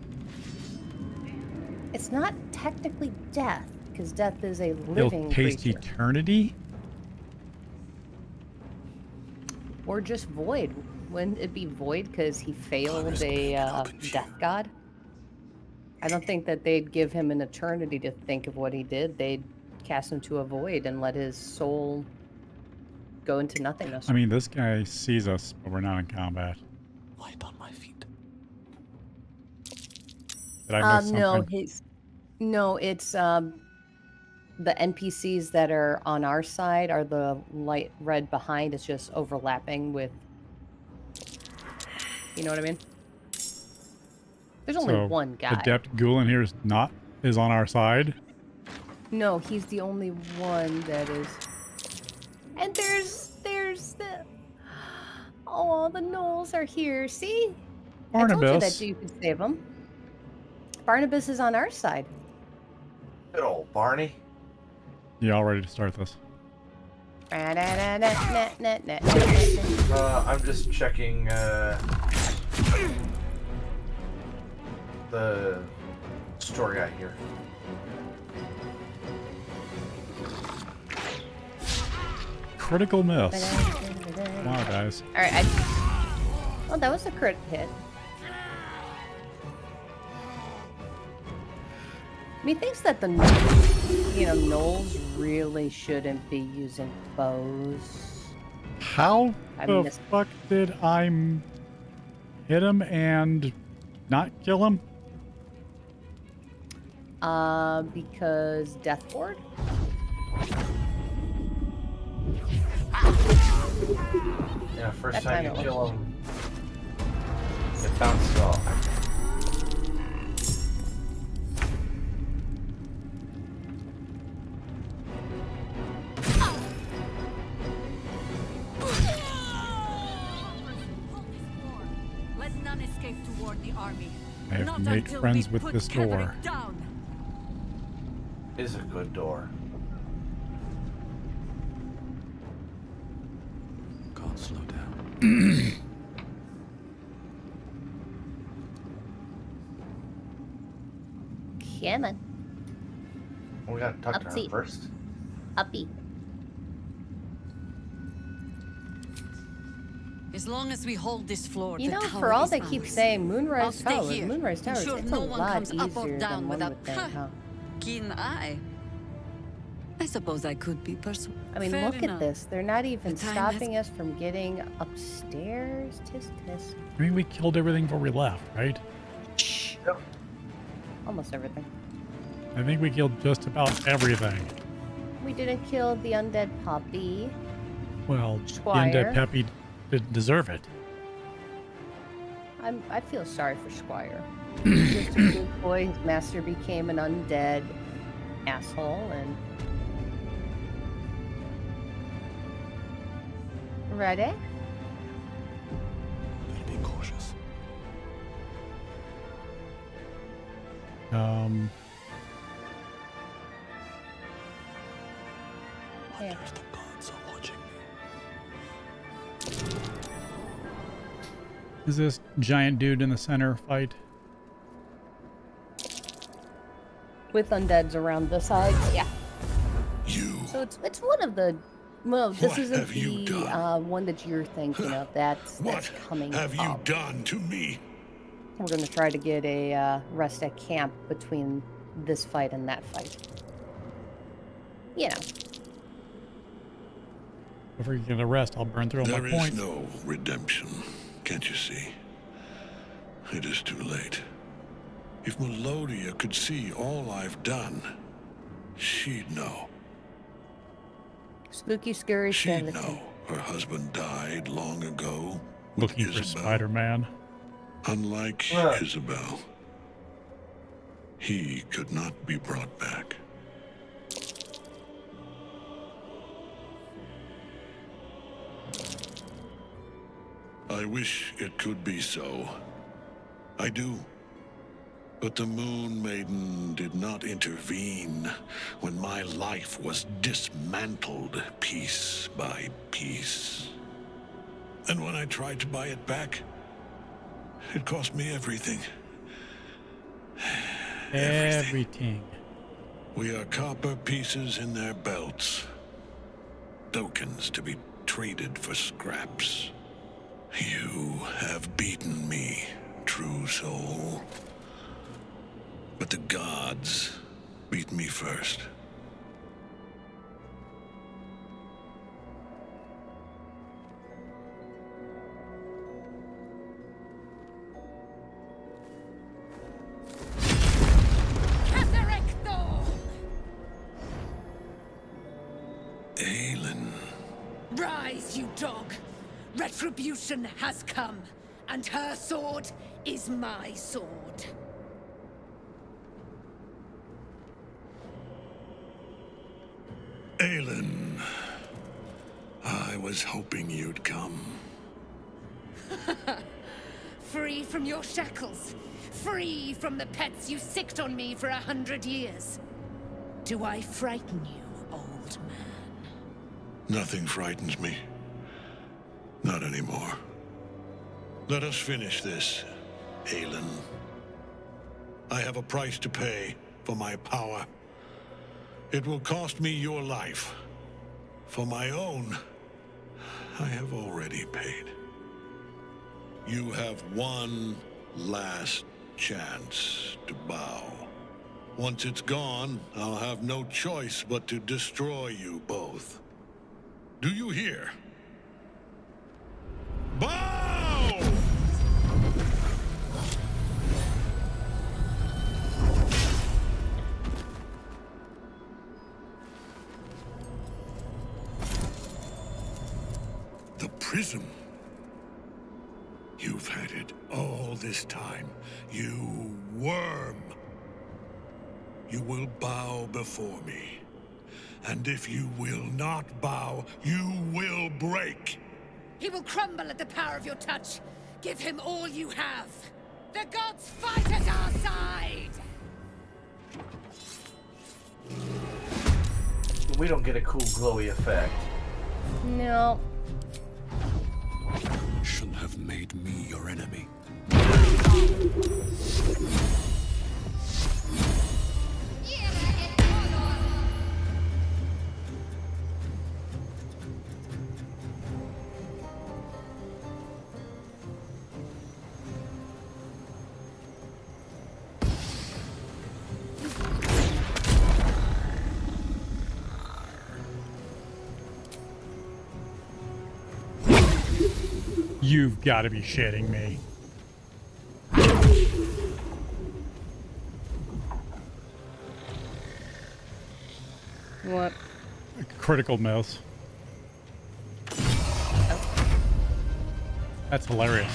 it's not technically death, because death is a living He'll taste creature. eternity? Or just void. Wouldn't it be void because he failed a death god? I don't think that they'd give him an eternity to think of what he did. They'd cast him to a void and let his soul go into nothingness. I mean, this guy sees us, but we're not in combat. Light on my feet. Did I miss something? No, it's the NPCs that are on our side are the light red behind. It's just overlapping with. You know what I mean? There's only one guy. Adept Ghoul here is on our side. No, he's the only one that is. And there's the. Oh, the gnolls are here. See? Barnabas. I told you that you could save them. Barnabas is on our side. Good old Barney. You all ready to start this? I'm just checking the story out here. Critical miss. Wow, guys. Alright, oh, that was a crit hit. Methinks that the gnolls really shouldn't be using bows. How the fuck did I hit him and not kill him? Because Death Ward? Yeah, first time you kill him, it bounces off. Let none escape toward the army. I have to make friends with this door. Is a good door. Can't slow down. Come on. We gotta talk to her first. Uppy. As long as we hold this floor, You the know, tower for all is they keep ours. saying I'll Moonrise stay Towers, here. Moonrise Towers, Ensure it's no a one lot comes up or easier down than one without would think, huh? keen eye. I suppose I could be persuaded. I mean, Fair look enough. at this. They're not even The time stopping us from getting upstairs. Tisk tisk. I mean, we killed everything before we left, right? Yep. Almost everything. I think we killed just about everything. We didn't kill the undead puppy. Well, Squire. the undead Peppy didn't deserve it. I feel sorry for Squire. He's just a good boy. His master became an undead asshole, and ready? Be cautious. Yeah. The gods are watching me. Is this giant dude in the center fight? With undeads around the sides, yeah. You. So it's one of the. Well, this What isn't have you the done? one that you're thinking of. That's What coming have you up. done to me? We're going to try to get a rest at camp between this fight and that fight. You know. If we get a rest, I'll burn through all There my is points. no redemption, can't you see? It is too late. If Melodia could see all I've done, she'd know. Spooky, scary She fantasy. know her husband died long ago. Looking for Isabel. Spider-Man. Unlike Isabel, he could not be brought back. I wish it could be so. I do. But the Moon Maiden did not intervene when my life was dismantled piece by piece. And when I tried to buy it back, it cost me everything. Everything. We are copper pieces in their belts. Tokens to be traded for scraps. You have beaten me, true soul. But the gods beat me first. Aelin. Rise, you dog. Retribution has come, and her sword is my sword. Aelin. I was hoping you'd come. Free from your shackles. Free from the pets you sicked on me for 100 years. Do I frighten you, old man? Nothing frightens me. Not anymore. Let us finish this, Aelin. I have a price to pay for my power. It will cost me your life. For my own, I have already paid. You have one last chance to bow. Once it's gone, I'll have no choice but to destroy you both. Do you hear? Bow! The prism. You've had it all this time, you worm. You will bow before me. And if you will not bow, you will break. He will crumble at the power of your touch. Give him all you have. The gods fight at our side! We don't get a cool glowy effect. No. Should have made me your enemy. You've got to be shitting me. What? Critical miss. That's hilarious.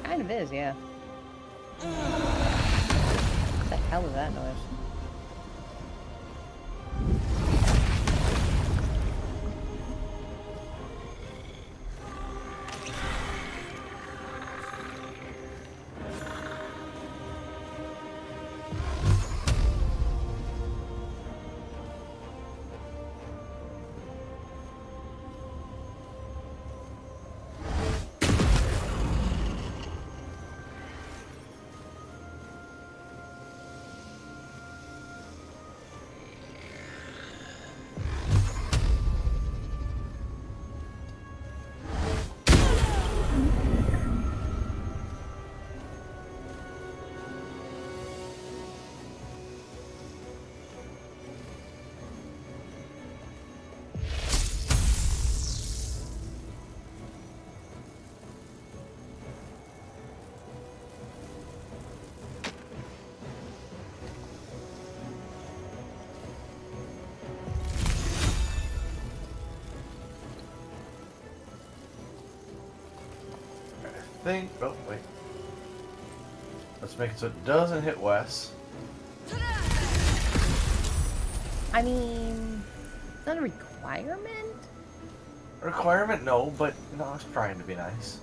Kind of is, yeah. What the hell is that noise? think. Oh, wait. Let's make it so it doesn't hit Wes. I mean, it's not a requirement. A requirement? No, but no, I was trying to be nice.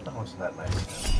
That wasn't that nice.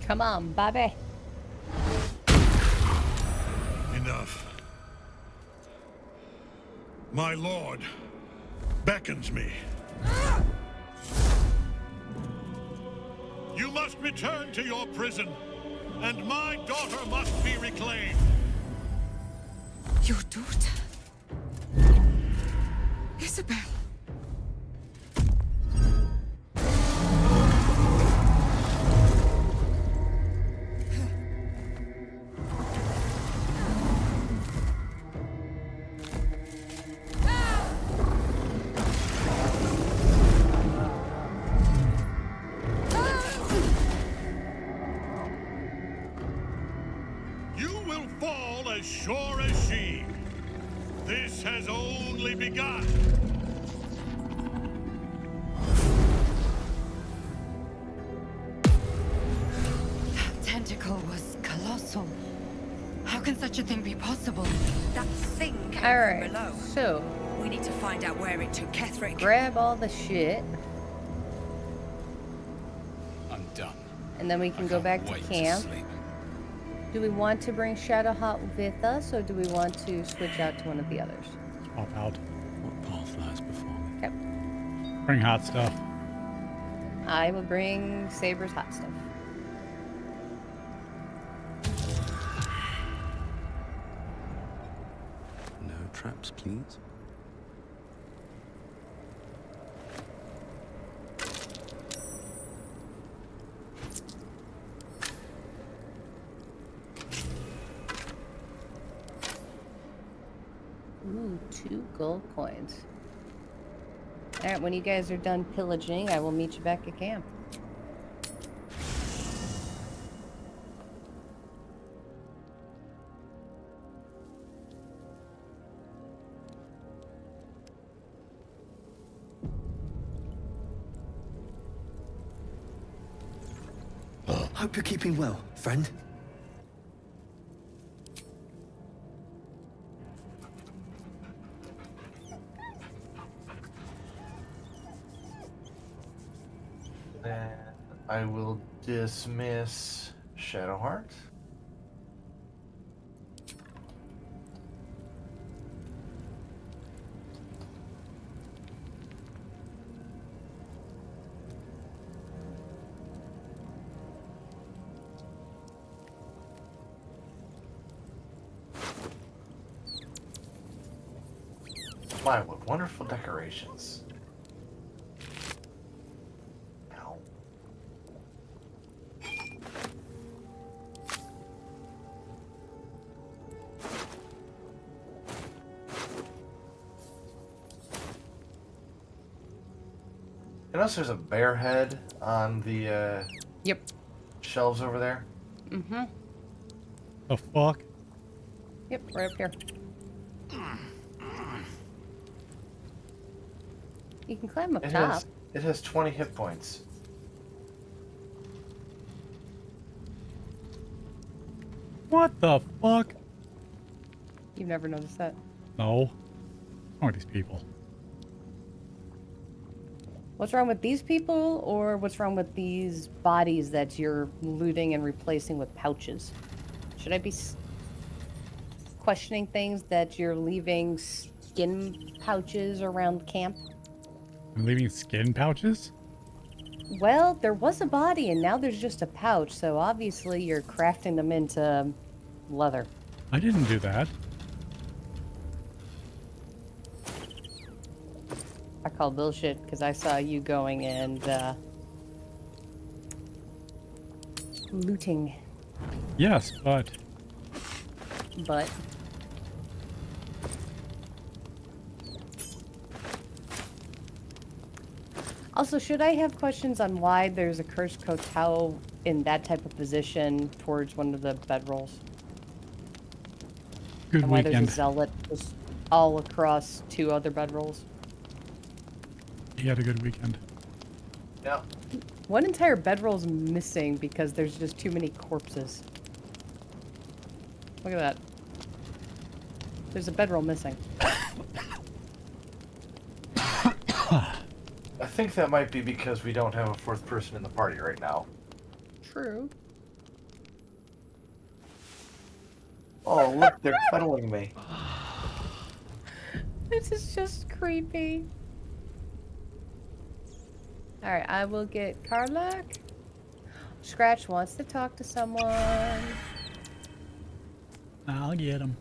Come on, Bobby. Enough. My lord beckons me. You must return to your prison, and my daughter must be reclaimed. Your daughter? Isabel. You will fall as sure as she. This has only begun. That tentacle was colossal. How can such a thing be possible? That thing came All from right, below. so We need to find out where it took Ketherick. grab all the shit, I'm done. and then we can go back to Wait camp. sleep. Do we want to bring Shadowheart with us, or do we want to switch out to one of the others? Pop out. What path lies before me? Okay. Bring hot stuff. I will bring Saber's hot stuff. No traps, please. Ooh, 2 gold coins. Alright, when you guys are done pillaging, I will meet you back at camp. Hope you're keeping well, friend. Then I will dismiss Shadowheart. My, what wonderful decorations. Ow. I notice there's a bear head on the Yep. shelves over there. Mm-hmm. The fuck? Yep, right up here. You can climb up top. It has 20 hit points. What the fuck? You've never noticed that. No. What's wrong with these people? What's wrong with these people, or what's wrong with these bodies that you're looting and replacing with pouches? Should I be questioning things that you're leaving skin pouches around camp? I'm leaving skin pouches? Well, there was a body and now there's just a pouch, so obviously you're crafting them into leather. I didn't do that. I call bullshit because I saw you going and looting. Yes, but also, should I have questions on why there's a cursed kotal in that type of position towards one of the bedrolls? Good and why weekend. there's a zealot just all across 2 other bedrolls? He had a good weekend. Yeah. One entire bedroll's missing because there's just too many corpses. Look at that. There's a bedroll missing. I think that might be because we don't have a 4th person in the party right now. True. Oh, look, they're cuddling me. This is just creepy. Alright, I will get Karlak. Scratch wants to talk to someone. I'll get him.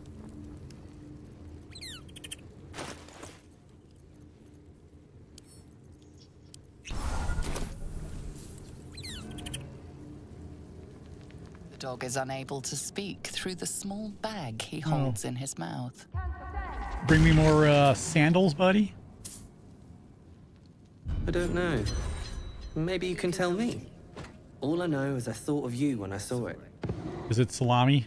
The dog is unable to speak through the small bag he holds in his mouth. Bring me more sandals, buddy? I don't know. Maybe you can tell me. All I know is I thought of you when I saw it. Is it salami?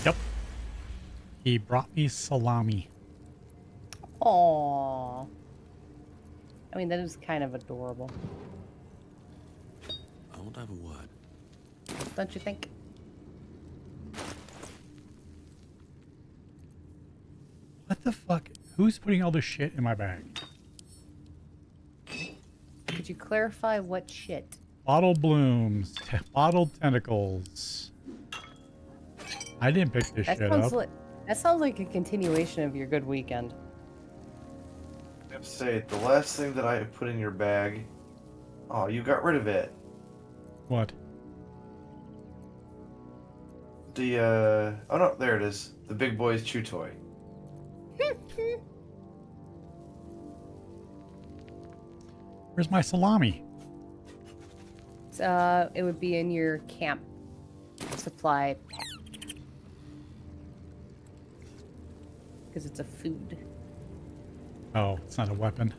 Yep. He brought me salami. Aww. I mean, that is kind of adorable. I won't have a word. Don't you think? What the fuck? Who's putting all this shit in my bag? Could you clarify what shit? Bottle blooms, bottled tentacles. I didn't pick this shit up. That sounds like a continuation of your good weekend. I have to say, the last thing that I put in your bag... Oh, you got rid of it. What? The, Oh no, there it is. The Big Boy's Chew Toy. Where's my salami? It would be in your camp supply pack. Because it's a food. Oh, it's not a weapon.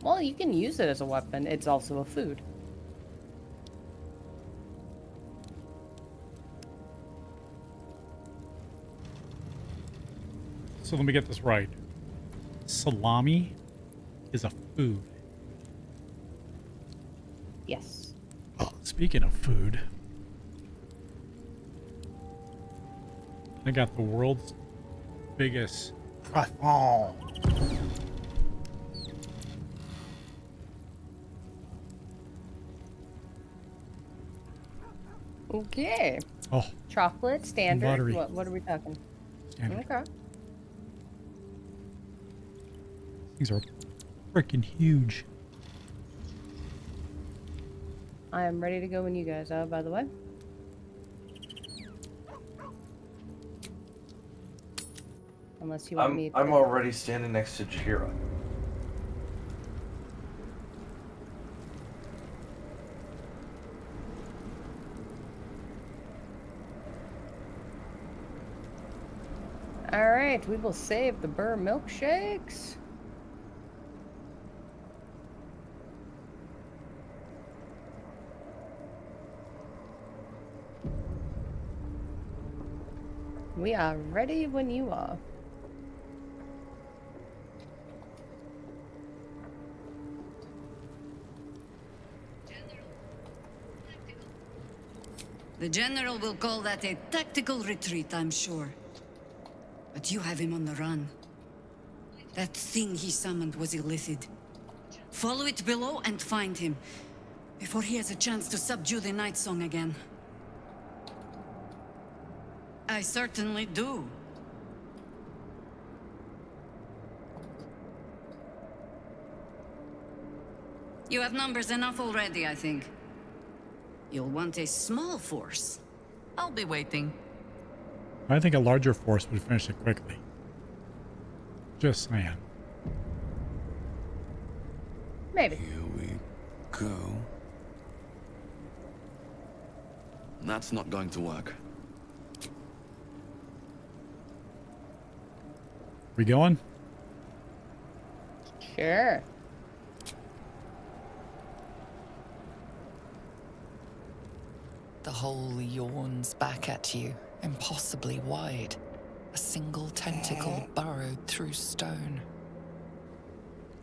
Well, you can use it as a weapon. It's also a food. So let me get this right. Salami is a food. Yes. Oh, speaking of food, I got the world's biggest croissant. Okay. Oh. Chocolate, standard. Buttery. What are we talking? Standard. Okay. These are freaking huge. I am ready to go when you guys are, by the way. Unless you want me to... I'm already standing next to Jahira. Alright, we will save the burr milkshakes. We are ready when you are. The General will call that a tactical retreat, I'm sure. But you have him on the run. That thing he summoned was illithid. Follow it below and find him, before he has a chance to subdue the Night Song again. I certainly do. You have numbers enough already, I think. You'll want a small force. I'll be waiting. I think a larger force would finish it quickly. Just saying. Maybe. Here we go. That's not going to work. We going? Sure. The hole yawns back at you, impossibly wide. A single tentacle burrowed through stone.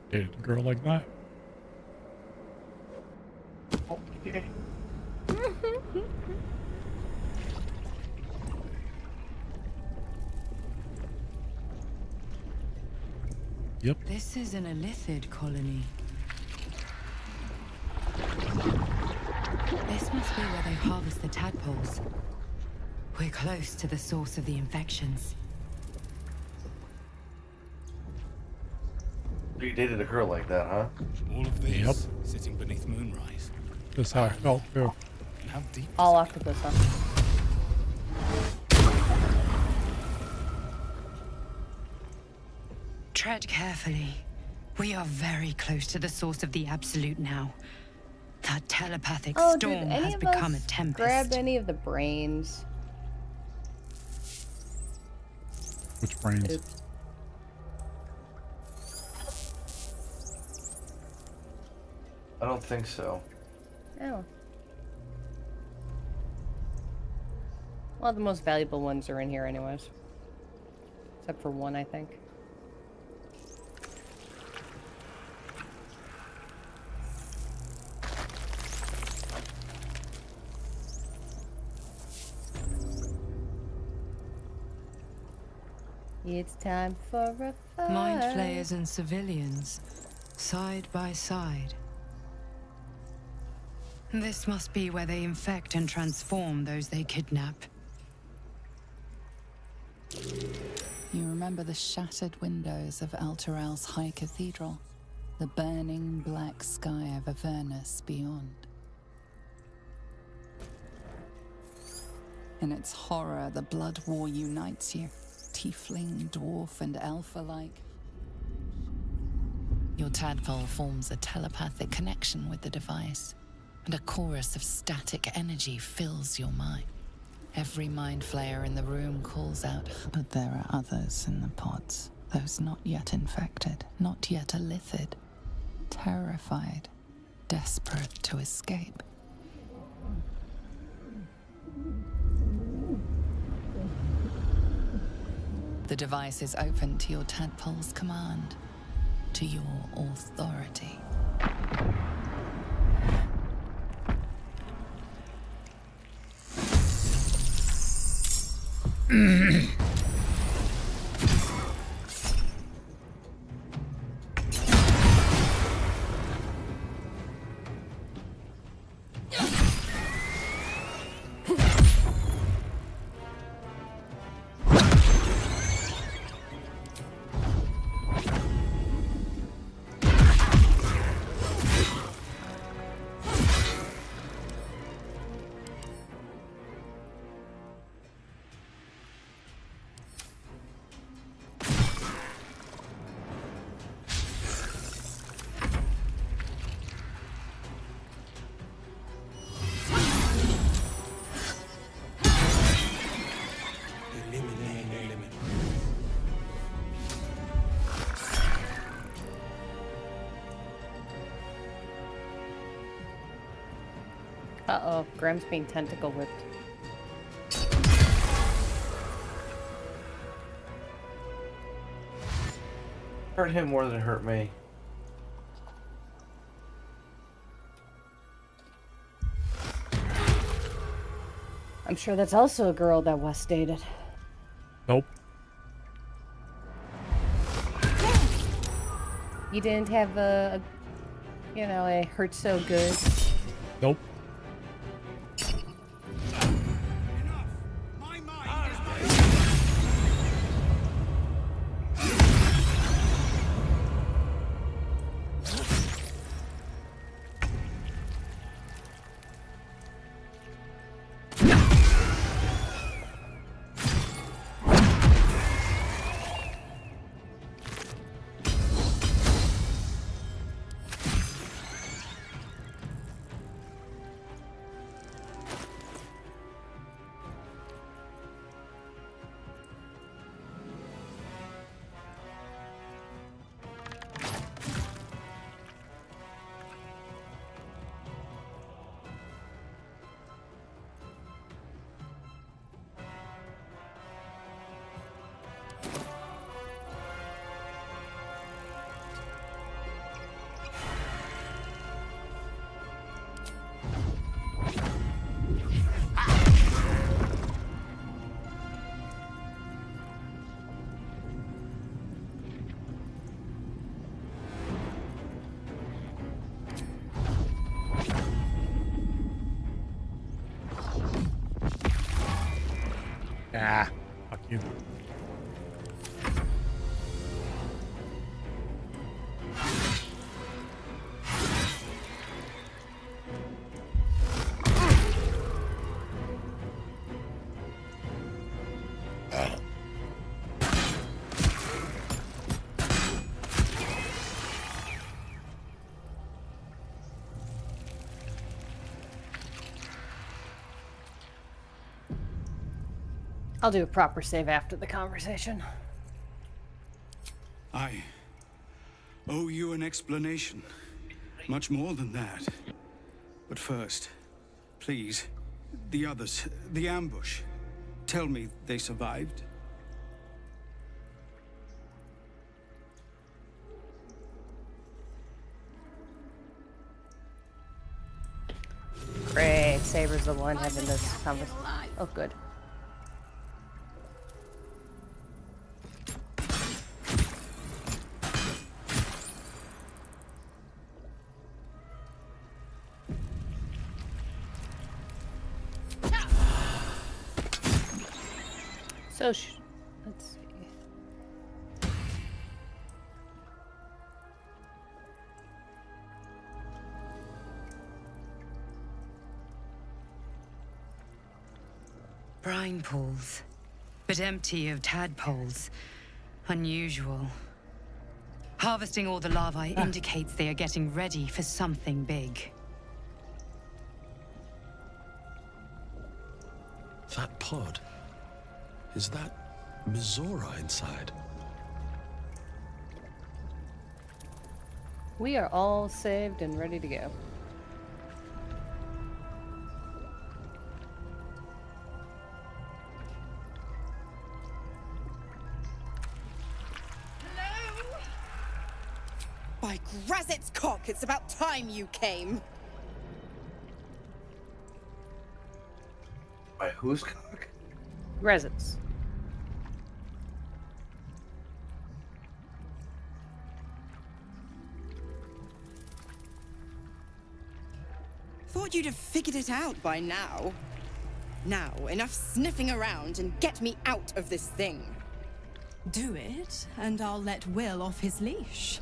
Dated a girl like that? Okay. Yep. This is an illithid colony. This must be where they harvest the tadpoles. We're close to the source of the infections. You dated a girl like that, huh? All of these Yep. sitting beneath moonrise. That's how I felt too. And how deep? All octopus, huh? Tread carefully. We are very close to the source of the Absolute now. That telepathic Oh, storm did any has of become a us tempest. grab any of the brains? Which brains? Oops. I don't think so. Oh. Well, the most valuable ones are in here anyways. Except for one, I think. It's time for a fight. Mind flayers and civilians, side by side. This must be where they infect and transform those they kidnap. You remember the shattered windows of Alteral's High Cathedral, the burning black sky of Avernus beyond. In its horror, the blood war unites you, tiefling, dwarf, and elf alike. Your tadpole forms a telepathic connection with the device, and a chorus of static energy fills your mind. Every mind flayer in the room calls out, but there are others in the pods, those not yet infected, not yet illithid, terrified, desperate to escape. The device is open to your tadpole's command, to your authority. Uh-oh, Graham's being tentacle whipped. Hurt him more than it hurt me. I'm sure that's also a girl that Wes dated. Nope. You didn't have a you know, a hurt so good. Nope. Ah, fuck you. I'll do a proper save after the conversation. I owe you an explanation. Much more than that. But first, please, the others, the ambush. Tell me they survived? Great, Saber's the one having this conversation. Oh, good. So, let's see. Brine pools, but empty of tadpoles. Unusual. Harvesting all the larvae indicates they are getting ready for something big. That pod. Is that Mizora inside? We are all saved and ready to go. By Grazit's cock, it's about time you came. By whose cock? Grazit's. Thought you'd have figured it out by now. Now, enough sniffing around and get me out of this thing. Do it, and I'll let Will off his leash.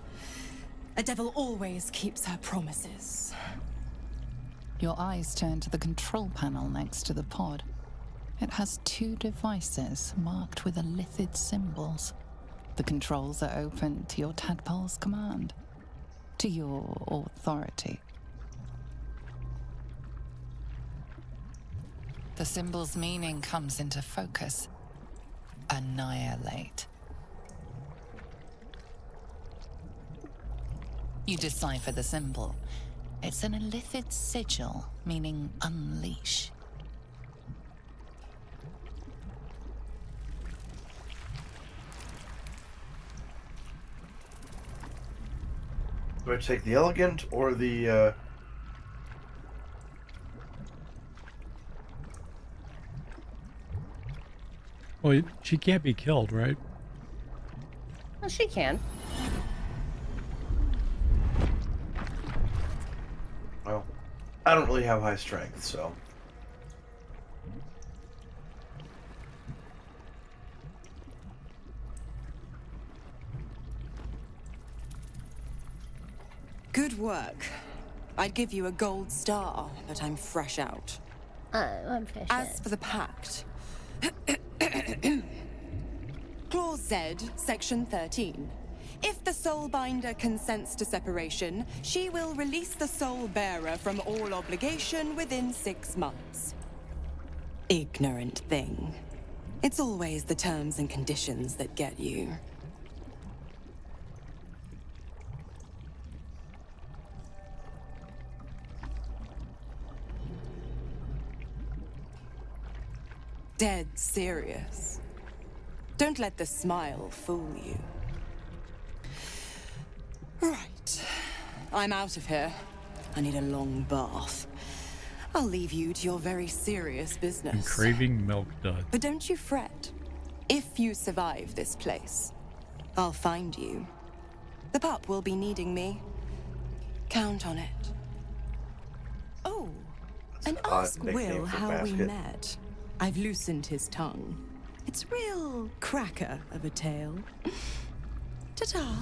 A devil always keeps her promises. Your eyes turn to the control panel next to the pod. It has 2 devices marked with elithid symbols. The controls are open to your tadpole's command, to your authority. The symbol's meaning comes into focus. Annihilate. You decipher the symbol It's an illithid sigil, meaning unleash. Do I take the elegant or the, Well, she can't be killed, right? Well, she can. Well, I don't really have high strength, so. Good work. I'd give you a gold star, but I'm fresh out. I'm fresh As for the pact, Clause Z, Section 13. If the Soulbinder consents to separation, she will release the Soul Bearer from all obligation within 6 months. Ignorant thing. It's always the terms and conditions that get you. Dead serious. Don't let the smile fool you. Right. I'm out of here. I need a long bath. I'll leave you to your very serious business. I'm craving milk duds. But don't you fret. If you survive this place, I'll find you. The pup will be needing me. Count on it. Oh, and ask Will how we met. I've loosened his tongue. It's real cracker of a tale. Ta-ta.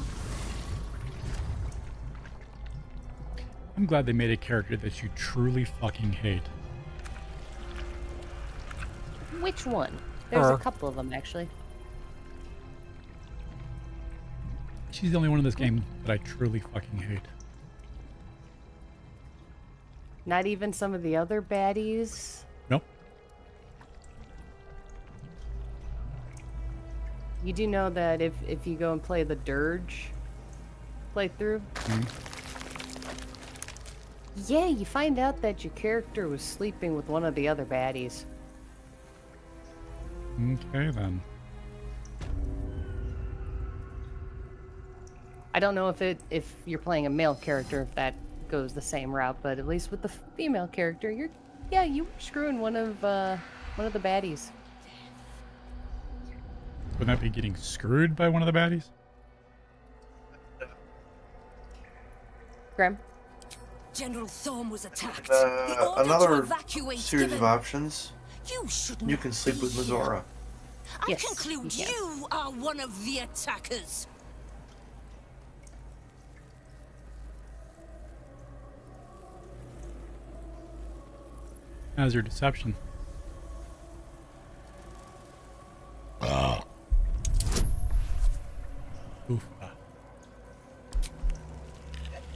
I'm glad they made a character that you truly fucking hate. Which one? There's a couple of them, actually. She's the only one in this game that I truly fucking hate. Not even some of the other baddies? Nope. You do know that if you go and play the Dirge playthrough, yeah, you find out that your character was sleeping with one of the other baddies. Okay, then. I don't know if you're playing a male character, if that goes the same route, but at least with the female character, you were screwing one of the baddies. Wouldn't that be getting screwed by one of the baddies? Graham? General Thorm was attacked. The order to Another evacuate series given. of options. You You can sleep with Mizora. I conclude you are one of the attackers. How's your deception? Oof.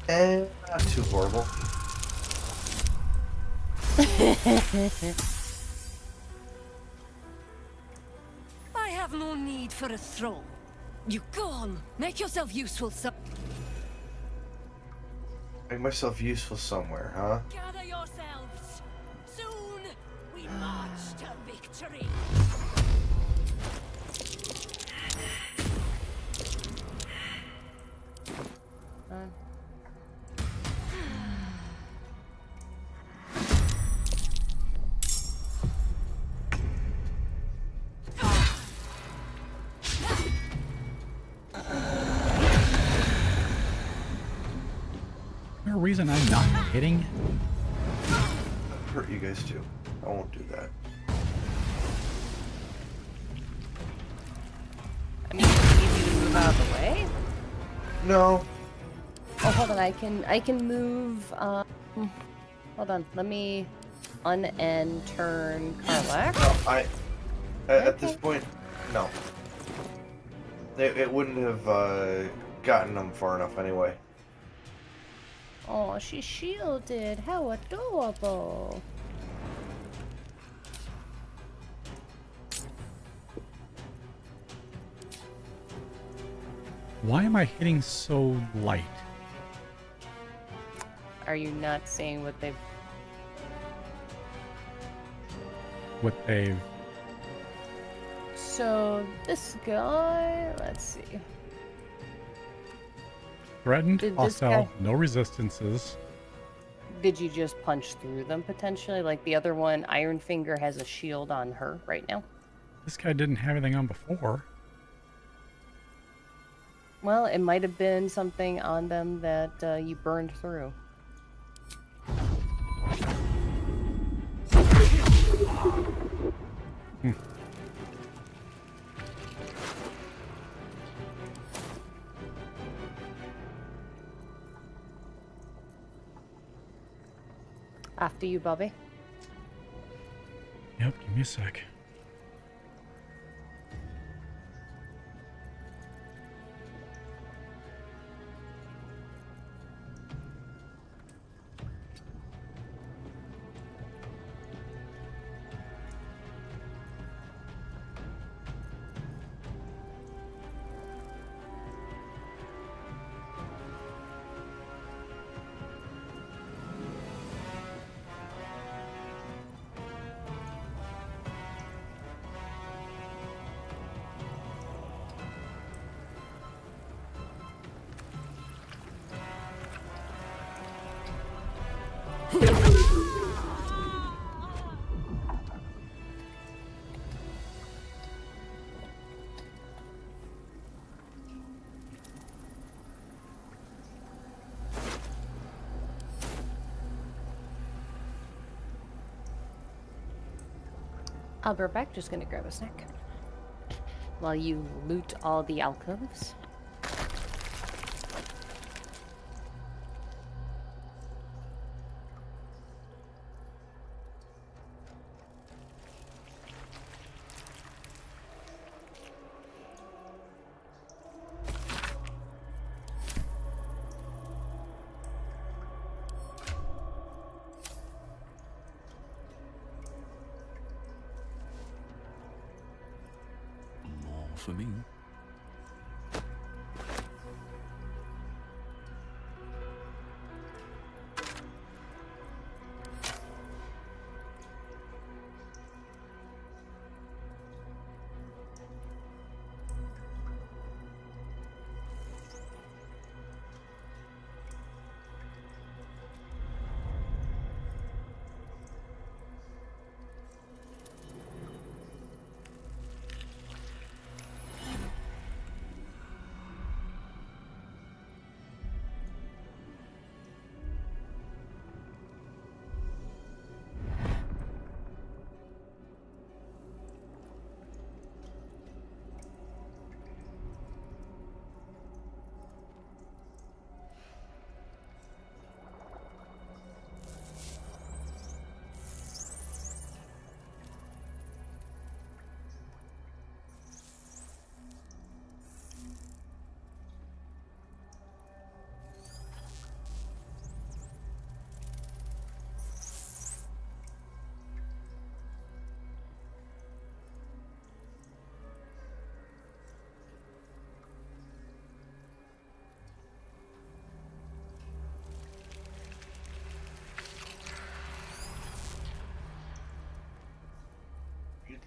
Not too horrible. I have no need for a throne. You go on. Make yourself useful, Make myself useful somewhere, huh? Gather yourselves. Soon we march to victory. Is there a reason I'm not hitting? Hurt you guys too. I won't do that. I mean, it's easy to move out of the way. No. Oh, hold on. I can move. Hold on. Let me unend turn Karlach. No, at this point, no. It wouldn't have gotten them far enough anyway. Oh, she's shielded. How adorable. Why am I hitting so light? Are you not seeing what they've... What they've... So, this guy... Let's see. Threatened, Did this hostile, guy- no resistances. Did you just punch through them, potentially? Like the other one, Iron Finger has a shield on her right now. This guy didn't have anything on before. Well, it might have been something on them that you burned through. Hmm. After you, Bobby. Yep, give me a sec. I'll be right back. Just gonna grab a snack while you loot all the alcoves. For me.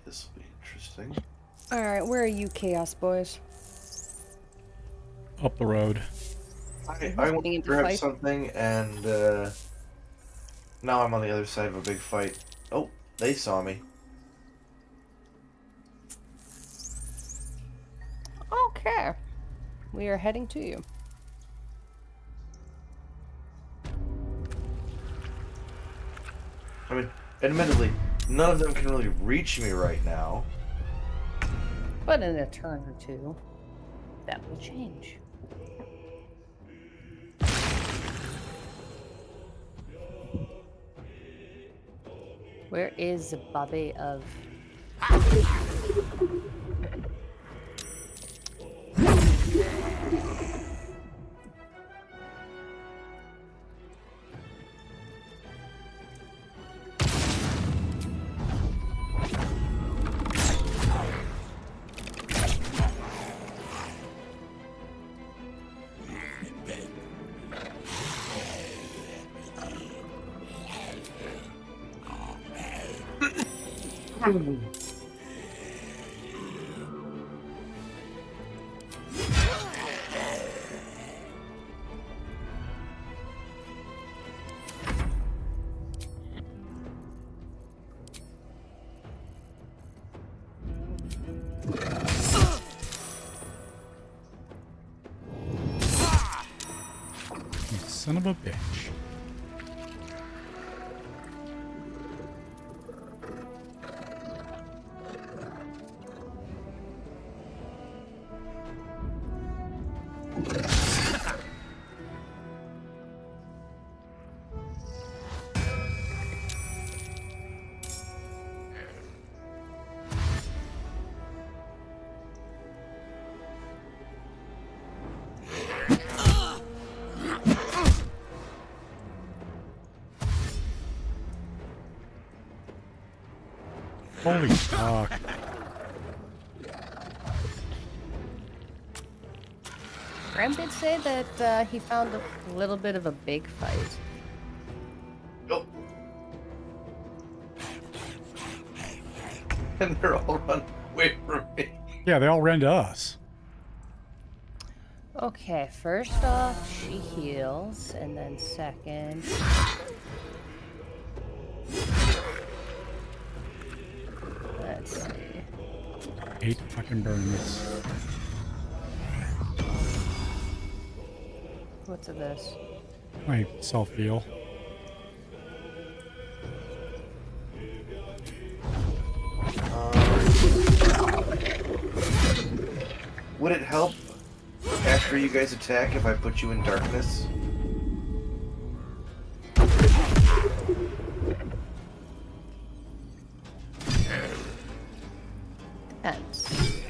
This will be interesting. Alright, where are you, Chaos Boys? Up the road. I went to grab something and now I'm on the other side of a big fight. Oh, they saw me. Okay. We are heading to you. I mean, admittedly, none of them can really reach me right now. But in a turn or two, that will change. Where is Bobby of... You son of a bitch. Holy fuck. Graham did say that he found a little bit of a big fight. Nope. And they're all running away from me. Yeah, they all ran to us. Okay, first off, she heals, and then second... Let's see. Hate to fucking burn this. What's of this? My self-heal. Would it help after you guys attack if I put you in darkness? Depends.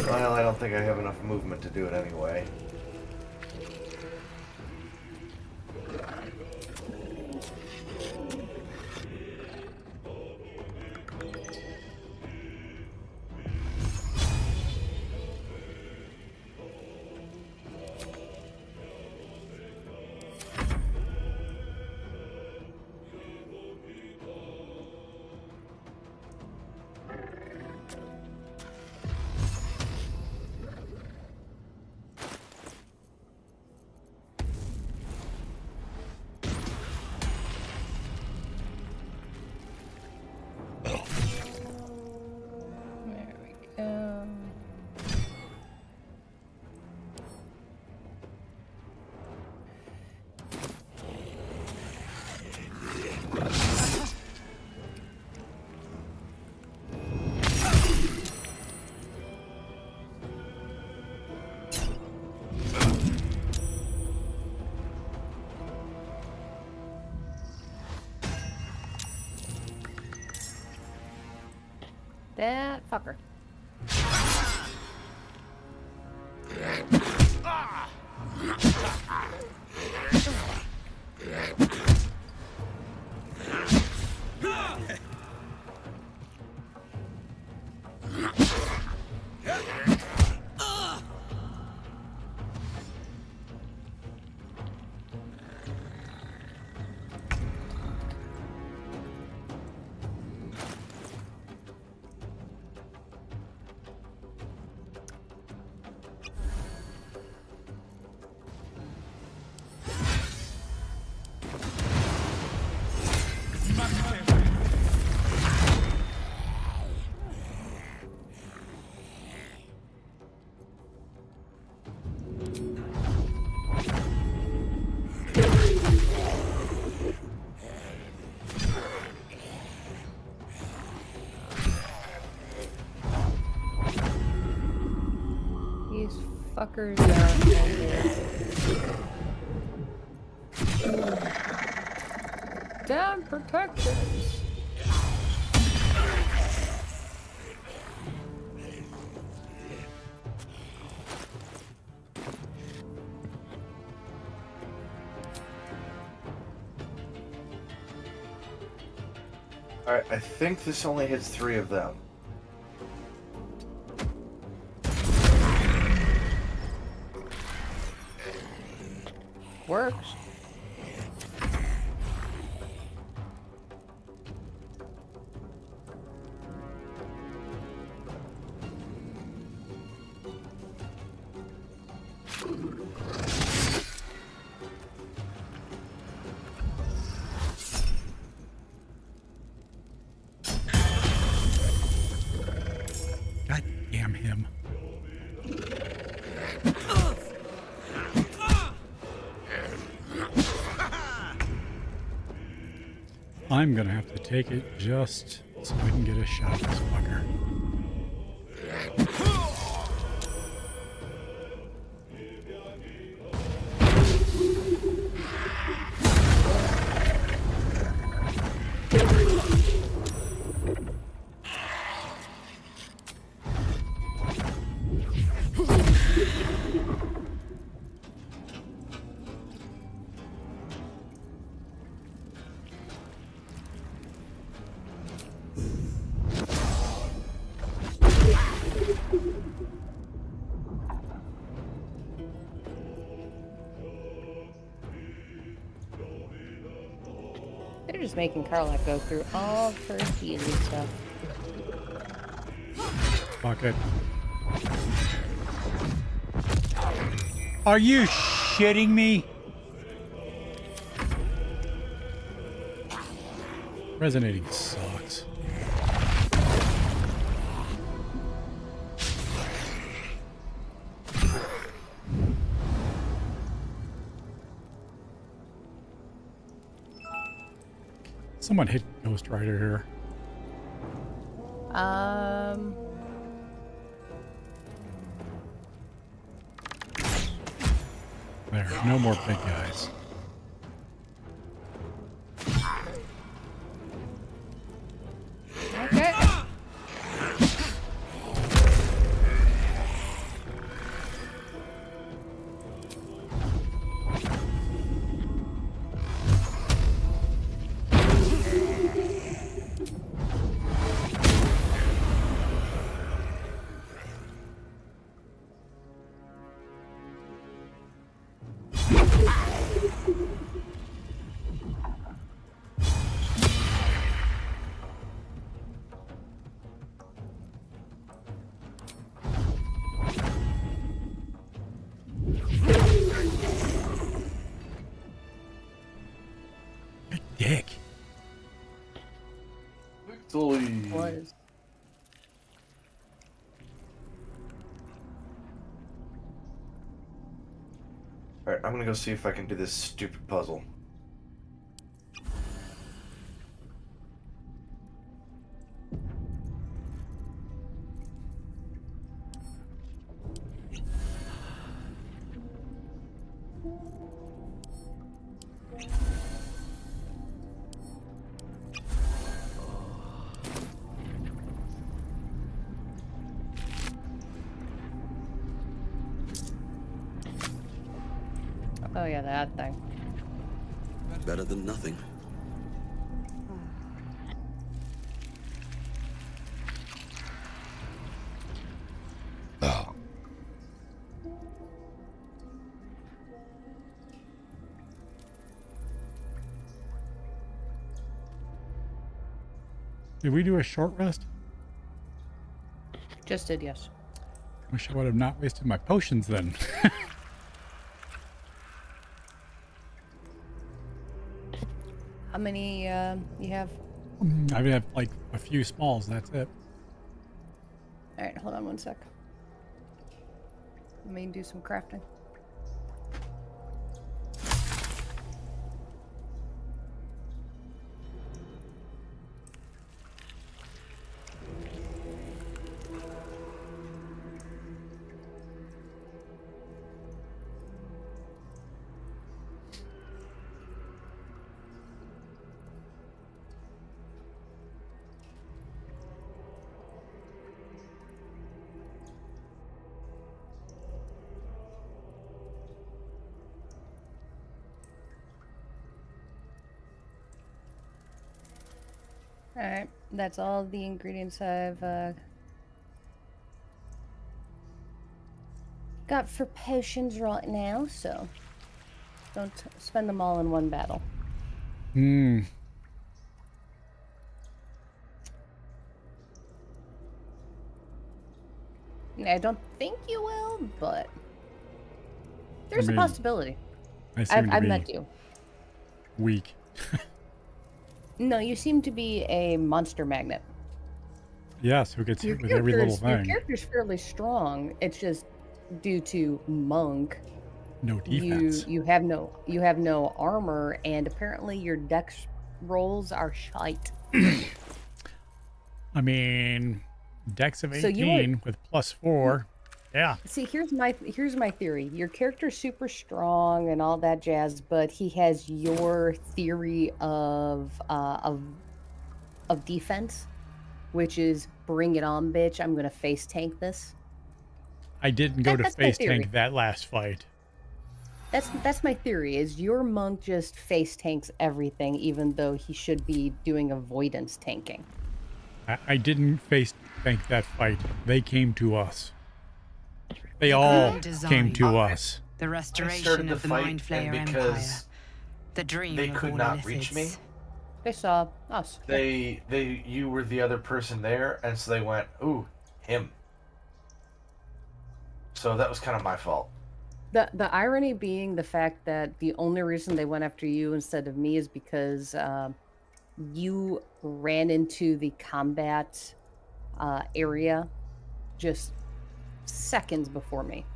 Well, I don't think I have enough movement to do it anyway. That fucker. Fuckers down protections. Alright, I think this only hits 3 of them. Works. God damn him. I'm gonna have to take it just so I can get a shot at this fucker. They're just making Carla go through all of her healing stuff. Fuck it. Are you shitting me? Resonating sucks. Someone hit Ghost Rider here. There, no more big guys. Okay. Dick. Victory. Was. Alright, I'm gonna go see if I can do this stupid puzzle. Oh yeah, that thing. Better than nothing. Oh. Did we do a short rest? Just did, yes. Wish I would have not wasted my potions then. How many you have? I have like a few smalls, that's it. Alright, hold on one sec. Let me do some crafting. Alright, that's all the ingredients I've got for potions right now, so Don't spend them all in one battle. Hmm. I don't think you will, but there's I mean, a possibility. I seem to I've be met you. weak. No, you seem to be a monster magnet. Yes, who gets hit with every little Your thing. character's fairly strong. It's just due to monk. No defense. You have no armor, and apparently your dex rolls are shite. I mean, dex of So 18 with +4. Yeah. See, here's my theory. Your character's super strong and all that jazz, but he has your theory of defense, which is bring it on, bitch. I'm gonna face tank this. I didn't go to That's my face theory. tank that last fight. That's my theory. Is your monk just face tanks everything, even though he should be doing avoidance tanking? I didn't face tank that fight. They came to us. They all came to us. The I started restoration the of the fight, Mind Flayer and Empire. because The dream they of could all not reach me, Illithids. They saw us. you were the other person there, and so they went, ooh, him. So that was kind of my fault. The irony being the fact that the only reason they went after you instead of me is because you ran into the combat area just seconds before me.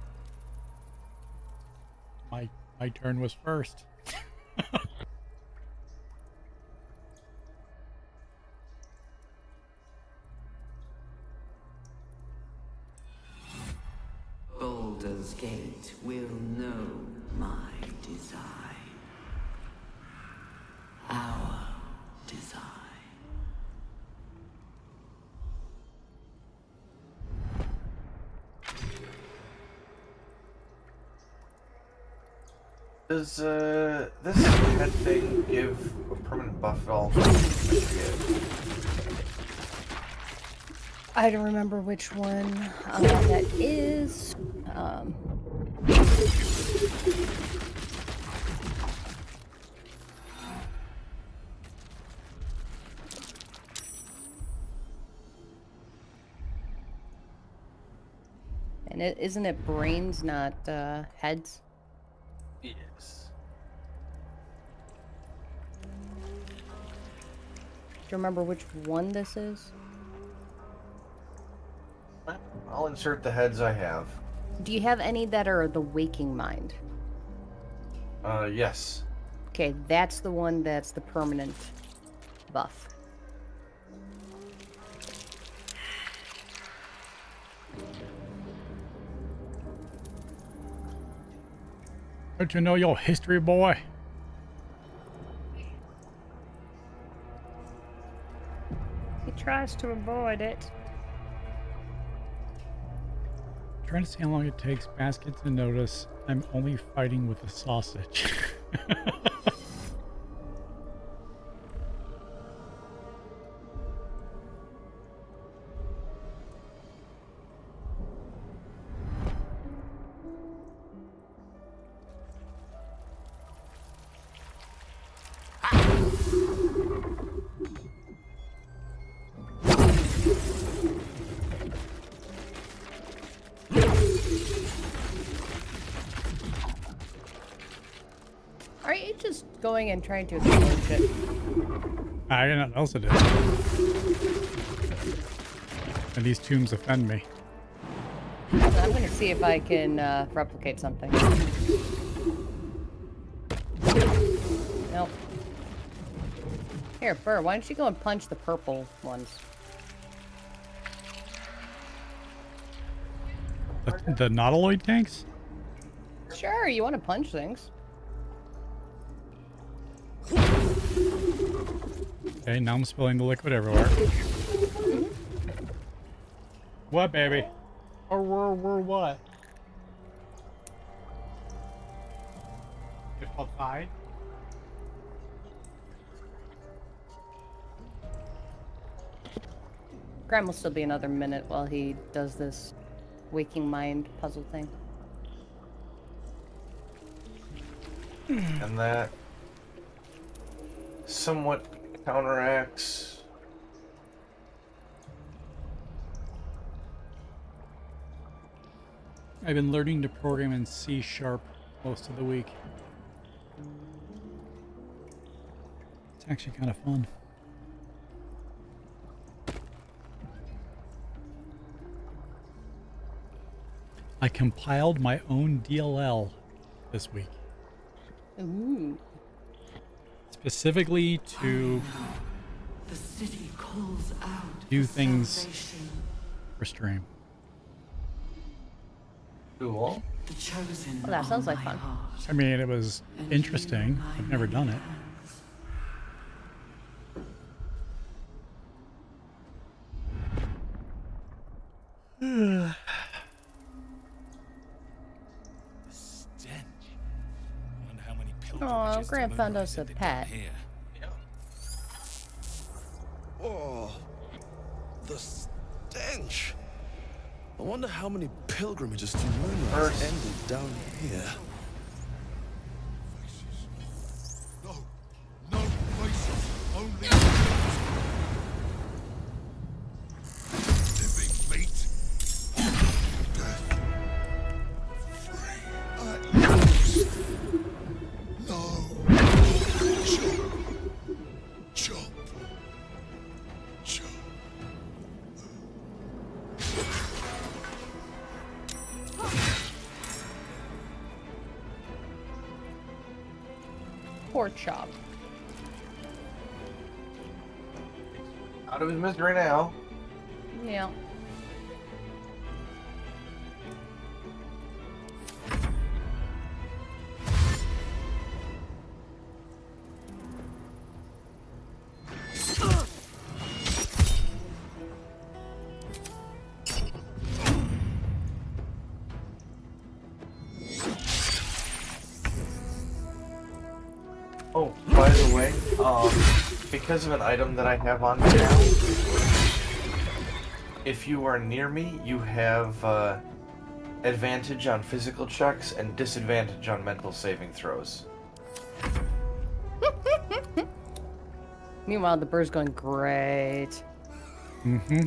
My turn was first. Baldur's Gate will know my design. Our design. Does this head thing give a permanent buff at all? I don't remember which one that is. And isn't it brains, not heads? Yes. Do you remember which one this is? I'll insert the heads I have. Do you have any that are the waking mind? Yes. Okay, that's the one that's the permanent buff. Don't you know your history, boy? He tries to avoid it. Trying to see how long it takes Basket to notice I'm only fighting with a sausage. Are you just going and trying to explode shit? I don't know what else to do. And these tombs offend me. I'm gonna see if I can replicate something. Nope. Here, Burr, why don't you go and punch the purple ones? The Nautiloid tanks? Sure, you want to punch things. Okay, now I'm spilling the liquid everywhere. What, baby? Or what? It's called Tide? Graham will still be another minute while he does this waking mind puzzle thing. And that somewhat counteracts. I've been learning to program in C# most of the week. It's actually kind of fun. I compiled my own DLL this week. Ooh. Specifically to The city calls out do for things salvation. for stream. Cool. The chosen Well, that sounds are like my fun. heart. I mean, it was interesting. I've never done it. Stench. I wonder how many Oh, pilgrimages to Grant found Moonrise us a have they done pet. here. Oh, the stench. I wonder how many pilgrimages to Moonrise ended down here. No faces, only living meat. Death. Free at last. No. Chop. Chop. Chop. Pork chop. Out of his misery now. Yeah. Oh, by the way, because of an item that I have on me now, if you are near me, you have advantage on physical checks and disadvantage on mental saving throws. Meanwhile, the bird's going great. Mm-hmm.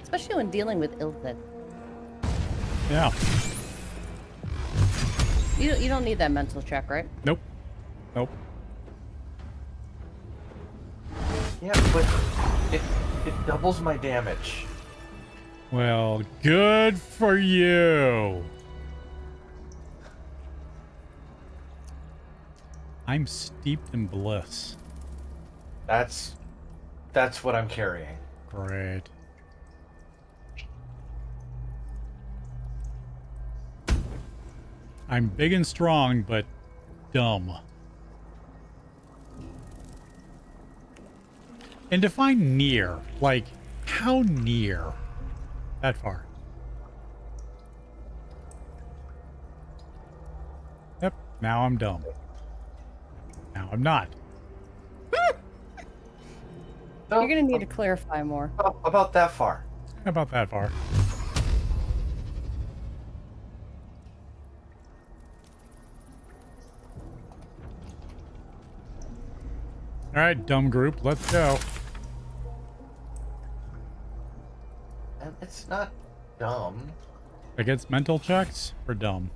Especially when dealing with Ilfit. Yeah. You don't need that mental check, right? Nope. Nope. Yeah, but it doubles my damage. Well, good for you. I'm steeped in bliss. That's what I'm carrying. Great. I'm big and strong, but dumb. And define near. Like, how near? That far. Yep, now I'm dumb. Now I'm not. You're gonna need to clarify more. About that far. About that far. All right, dumb group, let's go. And it's not dumb. Against mental checks or dumb?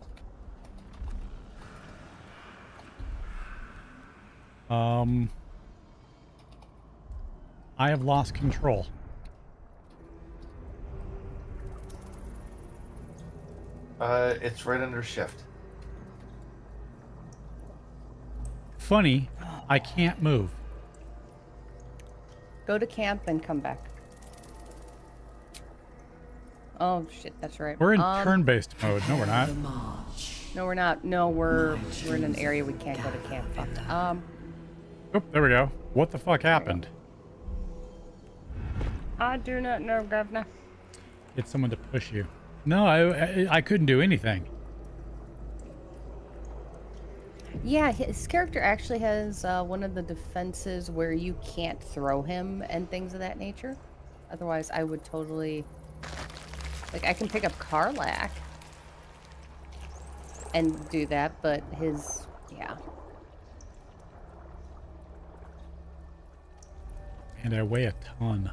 I have lost control. It's right under shift. Funny, I can't move. Go to camp and come back. Oh shit, that's right. We're in turn-based mode. No, we're not. No, we're not. No, we're in an area we can't go to camp. Fuck. Oh, there we go. What the fuck happened? I do not know, Governor. Get someone to push you. No, I couldn't do anything. Yeah, his character actually has one of the defenses where you can't throw him and things of that nature. Otherwise, I would totally... Like, I can pick up Karlach. and do that, but his, yeah. And I weigh a ton.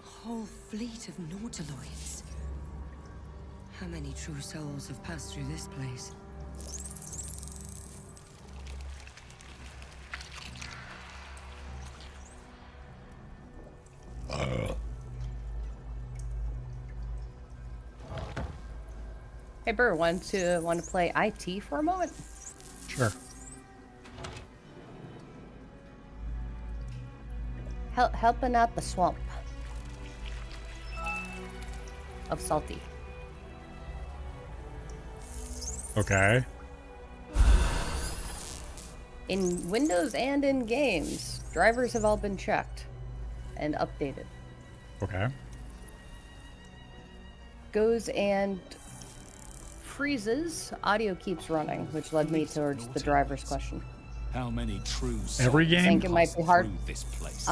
Whole fleet of nautiloids. How many true souls have passed through this place? Hey, Burr, want to play IT for a moment? Sure. Helping out the swamp of Salty. Okay. In Windows and in games, drivers have all been checked and updated. Okay. Goes and freezes, audio keeps running, which led me towards the driver's question. How many true Every game? I think it might be hard. This place?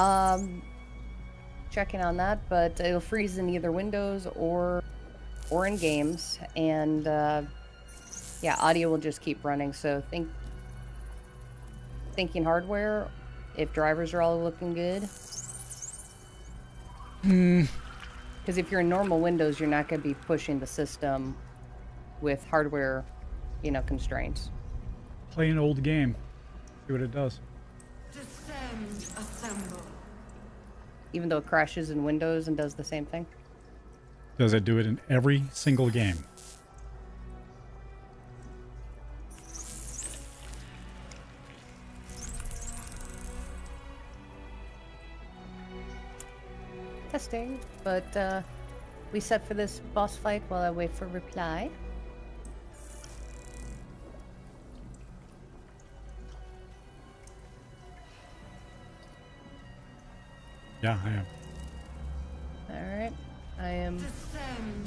Checking on that, but it'll freeze in either Windows or in games, and yeah, audio will just keep running. So thinking hardware, if drivers are all looking good. Because if you're in normal Windows, you're not going to be pushing the system with hardware, constraints. Play an old game. See what it does. Descend, assemble. Even though it crashes in Windows and does the same thing. Does it do it in every single game? Testing, but we set for this boss fight while I wait for reply. Yeah, I am. Alright, I am...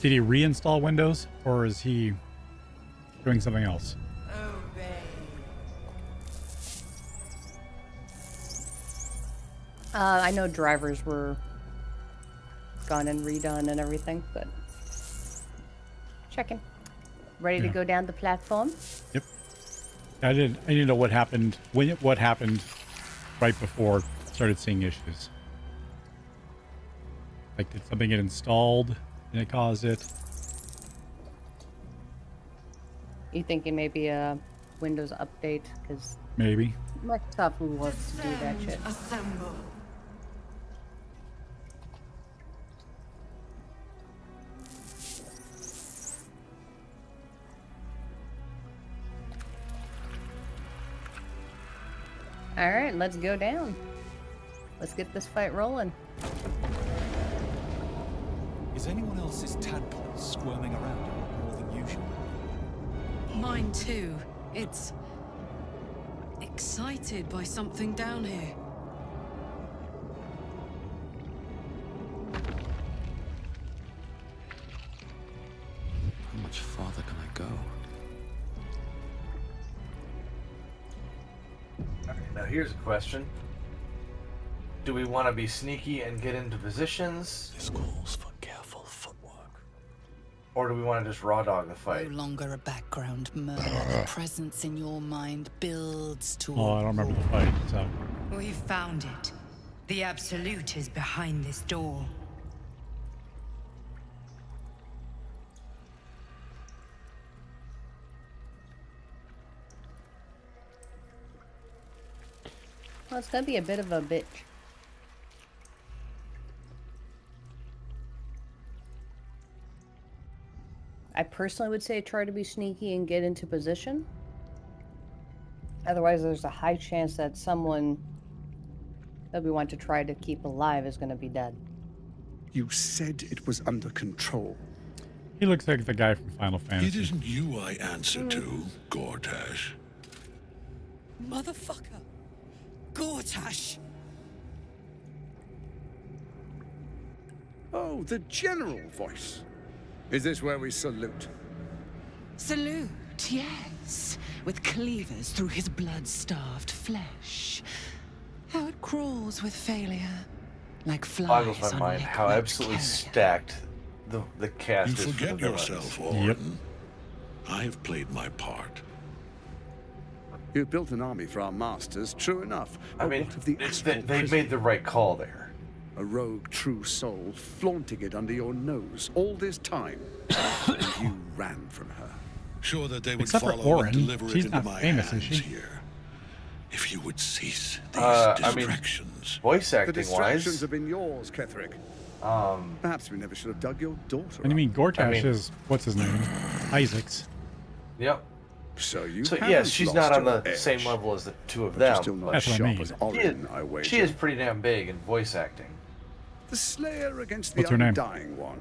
Did he reinstall Windows, or is he doing something else? I know drivers were gone and redone and everything, but checking. Ready to go down the platform? Yep. I need to know what happened what happened right before I started seeing issues. Like, did something get installed and it caused it? You thinking maybe a Windows update? Because Maybe. Microsoft loves to do that shit. Assemble. Alright, let's go down. Let's get this fight rolling. Is anyone else's tadpole squirming around a lot more than usual? Mine too. It's excited by something down here. How much farther can I go? Now here's a question. Do we want to be sneaky and get into positions? This calls for careful footwork. Or do we want to just raw dog the fight? No longer a background murder. The presence in your mind builds to Oh, I don't remember the fight, so. We've found it. The Absolute is behind this door. Well, it's gonna be a bit of a bitch. I personally would say try to be sneaky and get into position. Otherwise, there's a high chance that someone that we want to try to keep alive is going to be dead. You said it was under control. He looks like the guy from Final Fantasy. It isn't you I answer to, Gortash. Motherfucker! Gortash! Oh, the general voice. Is this where we salute? Salute? yes, with cleavers through his blood-starved flesh. How it crawls with failure, like Boggles flies my on mind liquid how absolutely carrion. stacked the cast You is for the forget villains. yourself, Orin. I have played my part. You've built an army for our masters, true enough. I But mean, what of the astral they made the right call there. A rogue true soul flaunting it under your nose all this time. And you ran from her. Sure that they would Except for follow Orin, and deliver she's it into not my famous, is hands she? here. If you would cease these I mean, distractions. voice The acting distractions wise, have been yours, Ketherick. Perhaps we never should have dug your daughter. And I mean, Gortash I mean- is, what's his name? Isaacs. yep. So yes, haven't she's lost not on your the edge. same level as the two of But you're them. still not but That's what I sharp mean. as she Orin, is, I wager. she is pretty damn big in voice acting. The Slayer against the What's her name? Undying One.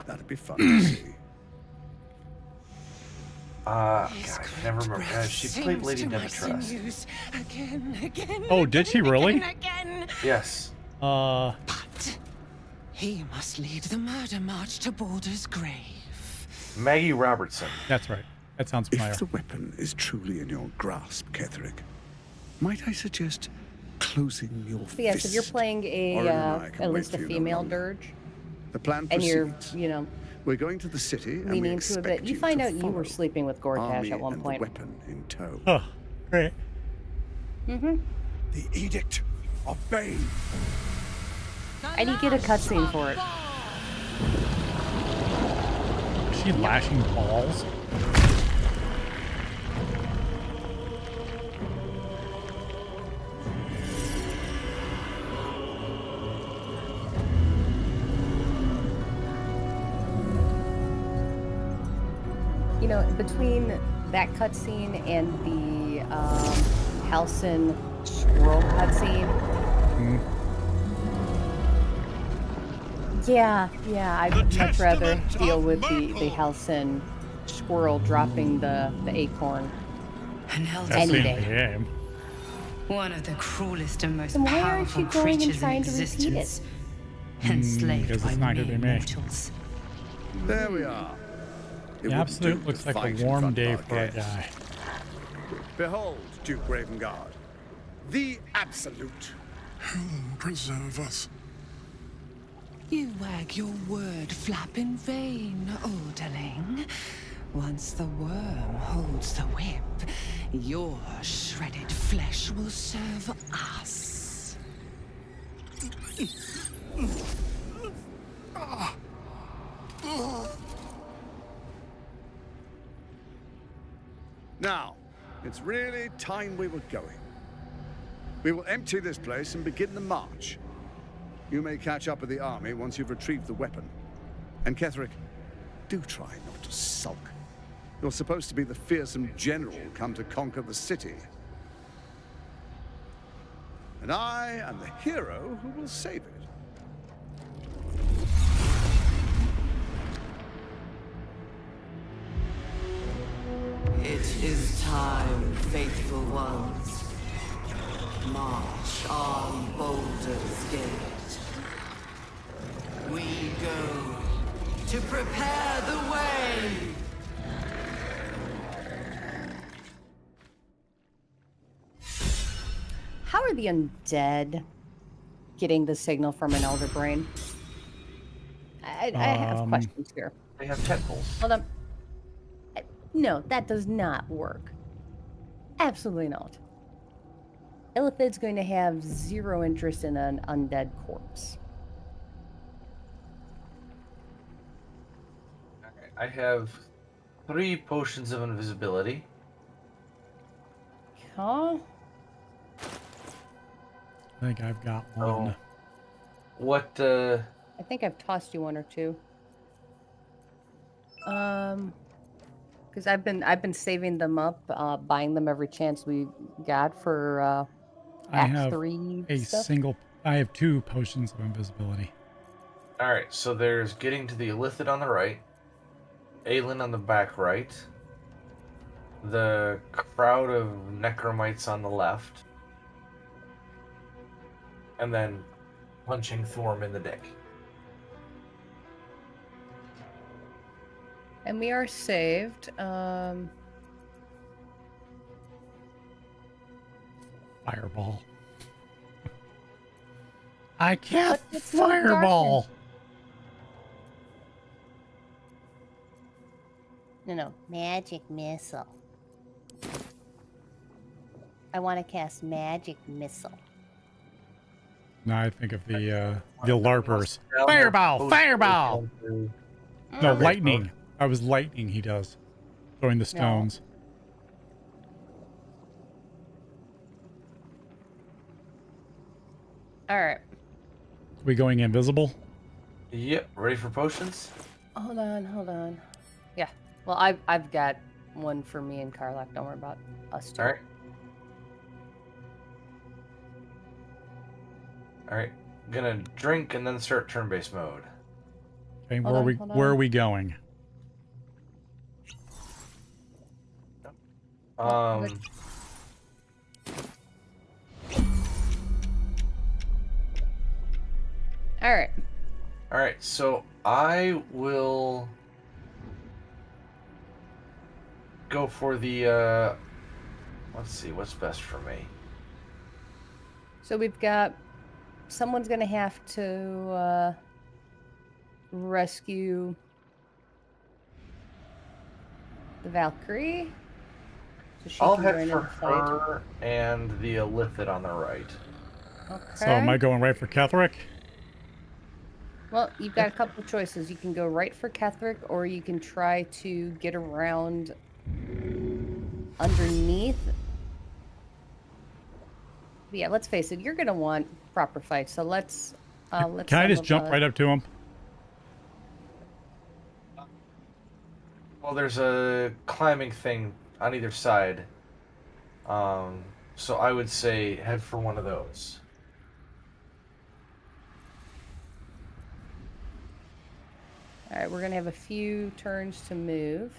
That'd be fun to see. God, I never remember. She played Lady Demetress. Demetress. Again, Oh, did she really? again. Yes. But he must lead the murder march to Baldur's grave. Maggie Robertson. That's right. That sounds familiar. If the weapon is truly in your grasp, Ketherick, might I suggest closing your So yes, if you're playing Orin and I a can at wait least for a you no female longer. dirge, The plan and you're proceeds. We're going to the city and we leaning into a expect bit, you find to out you follow. were sleeping with Gortash Army at one and point. The weapon in tow. Oh, great. Mm-hmm. The Edict of Bane. And you get a cutscene for it. Is she lashing balls? You know, between that cutscene and the Halcyon squirrel cutscene. Yeah, I'd much rather deal with the Halcyon squirrel dropping the acorn An elder any That's day. the game. One of the cruelest and most Then why aren't powerful you going and creatures in trying to repeat existence. it? Enslaved because by it's not gonna mere be me. mortals. There we are. It The wouldn't Absolute do looks to like fight a in warm front of day our for a guests. guy. Behold, Duke Ravengard. The Absolute. Heaven preserve us. You wag your word flap in vain, Alderling. Once the worm holds the whip, your shredded flesh will serve us. Now, it's really time we were going. We will empty this place and begin the march. You may catch up with the army once you've retrieved the weapon. And Ketherick, do try not to sulk. You're supposed to be the fearsome general come to conquer the city. And I am the hero who will save it. It is time, faithful ones. March on Baldur's Gate. We go to prepare the way. How are the undead getting the signal from an elder brain? I have questions here. They have tentacles. Hold on. No, that does not work. Absolutely not. Illithid's going to have zero interest in an undead corpse. Okay, I have 3 potions of invisibility. Huh? I think I've got one. Oh. What, I think I've tossed you one or two. Because I've been saving them up, buying them every chance we got for I Act have 3 a stuff. I have 2 potions of invisibility. Alright, so there's getting to the Illithid on the right, Aelin on the back right, the crowd of Necromites on the left, and then punching Thorm in the dick. And we are saved. Fireball. I can't But it's no fireball. No, magic missile. I want to cast magic missile. No, I think of the LARPers. Fireball! Fireball! No, lightning. I was lightning he does. Throwing the stones. Alright. We going invisible? Yep. Ready for potions? Hold on. Yeah. Well, I've got one for me and Karlak. Don't worry about us two. Alright. Alright. Gonna drink and then start turn-based mode. Okay, where are we going? Alright. Alright, so I will go for the let's see, what's best for me? So we've got someone's gonna have to rescue the Valkyrie. So she I'll can head join in for the fight. her and the Illithid on the right. Okay. So am I going right for Ketherick? Well, you've got a couple of choices. You can go right for Ketherick, or you can try to get around underneath. But yeah, let's face it. You're gonna want proper fights. So let's. Can I just jump right up to him? Well, there's a climbing thing on either side. So I would say head for one of those. All right, we're gonna have a few turns to move.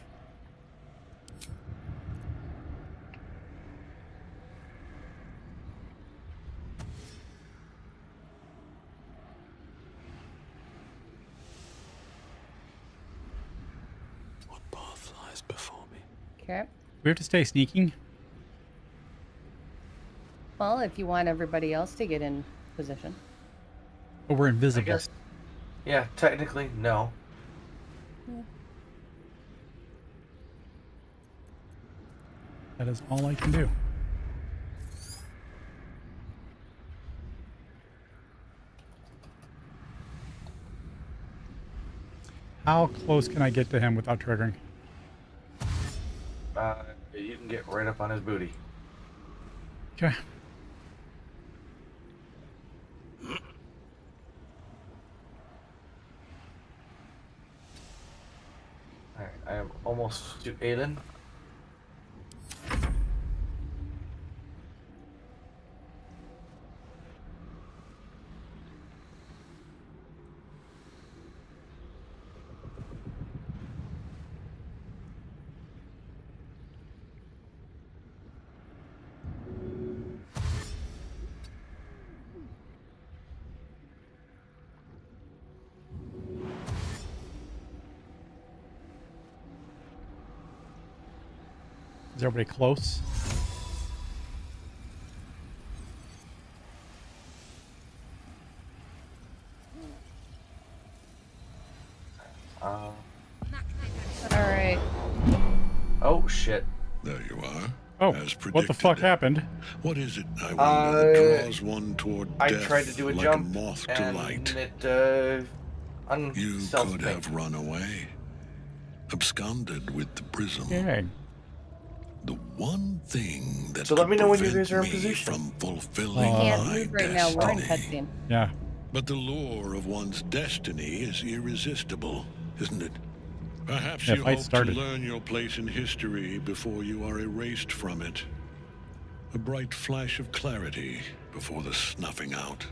What path lies before me? Okay. We have to stay sneaking. Well, if you want everybody else to get in position. But we're I invisible. guess. Yeah, technically, no. That is all I can do. How close can I get to him without triggering? You can get right up on his booty. Okay. Alright, I am almost to Aiden. Is everybody close? All right. Oh shit! There you are. Oh, as predicted. what the fuck happened? What is it, I wonder, that draws one toward I death tried to do a like jump, a moth to and light? it You could have run away, absconded with the prism. Okay. The one thing that So let me know when you prevent guys are in me position. from fulfilling We can't my move right now. We're in destiny. cutscene. Yeah. But the lure of one's destiny is irresistible, isn't it? Perhaps Yeah, you fight hope started. to learn your place in history before you are erased from it. A bright flash of clarity before the snuffing out.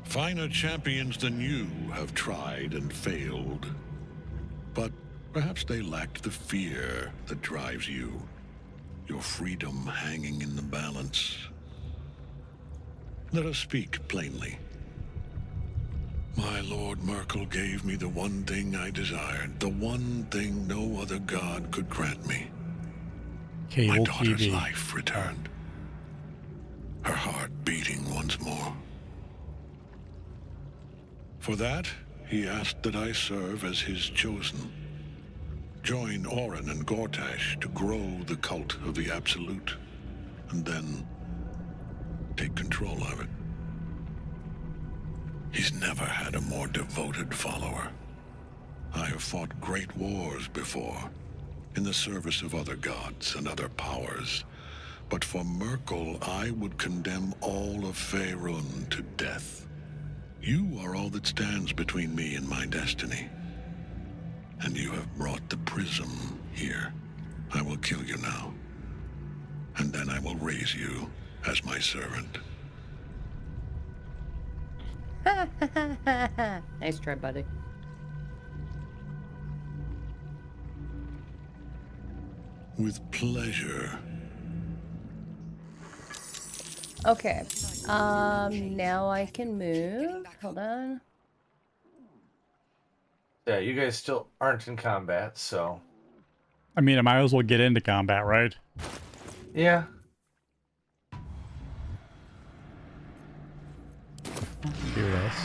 Finer champions than you have tried and failed. But perhaps they lacked the fear that drives you. Your freedom hanging in the balance. Let us speak plainly. My Lord Merkel gave me the one thing I desired, the one thing no other god could grant me. Cable My daughter's TV. life returned. Her heart beating once more. For that, he asked that I serve as his chosen. Join Orin and Gortash to grow the cult of the Absolute, and then take control of it. He's never had a more devoted follower. I have fought great wars before, in the service of other gods and other powers. But for Merkel, I would condemn all of Faerun to death. You are all that stands between me and my destiny. And you have brought the prism here. I will kill you now. And then I will raise you as my servant. Nice try, buddy. With pleasure. Okay. Now I can move. Hold on. Yeah, you guys still aren't in combat, so... I mean, I might as well get into combat, right? Yeah. Do this.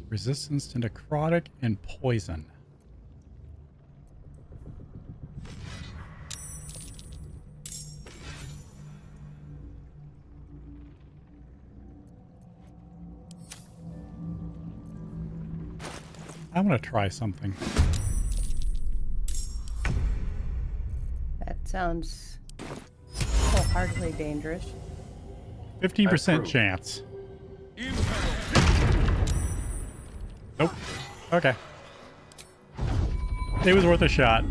Resistance to necrotic and poison. I want to try something. That sounds wholeheartedly dangerous. 15% chance. Nope. Okay. It was worth a shot.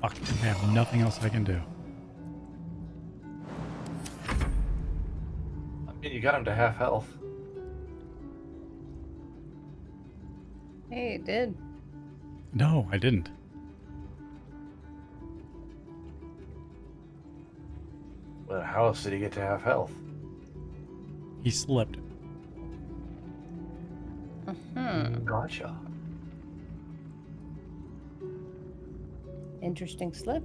Fuck, I have nothing else I can do. I mean, you got him to half health. Hey, it did. No, I didn't. Well, how else did he get to half health? He slipped. Gotcha. Interesting slip.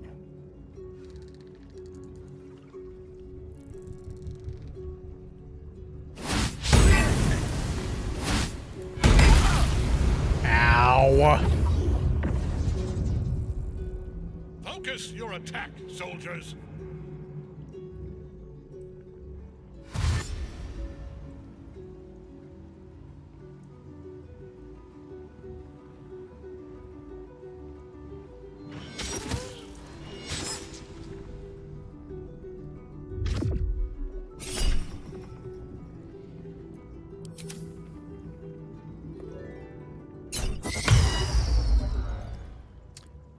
Ow! Focus your attack, soldiers!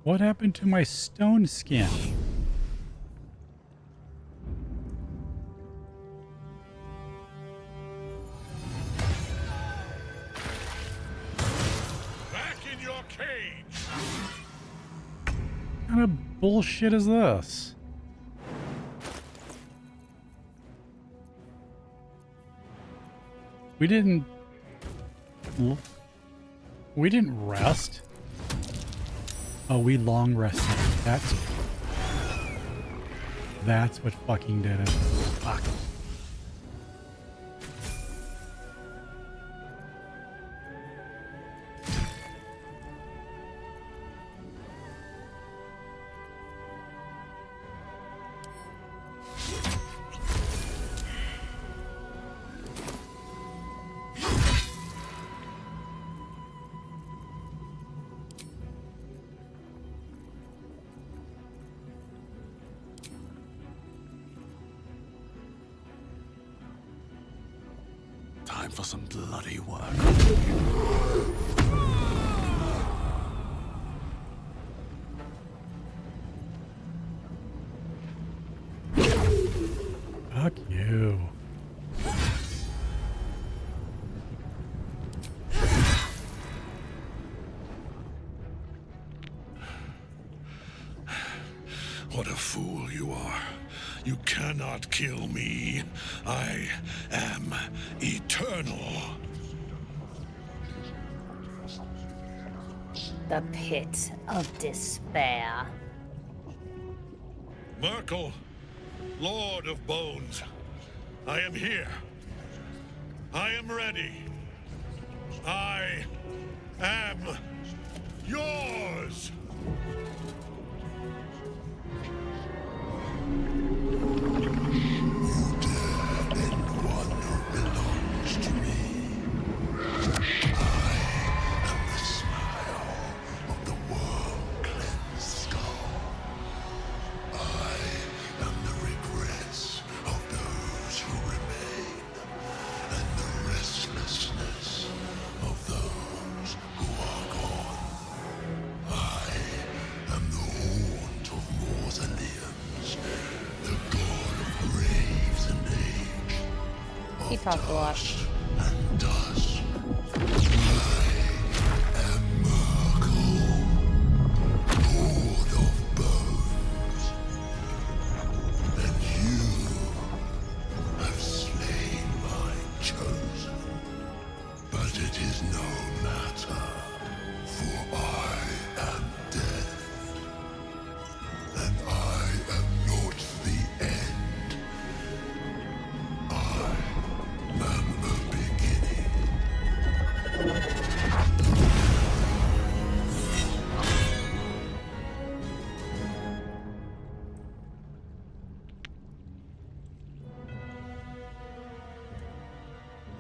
What happened to my stone skin? Back in your cage! What kind of bullshit is this? We didn't rest. Oh, we long rested. That's what fucking did it. Fuck. Time for some bloody work. What a fool you are. You cannot kill me. I am eternal. The pit of despair. Merkel, Lord of Bones, I am here. I am ready. I am yours. He talked a lot.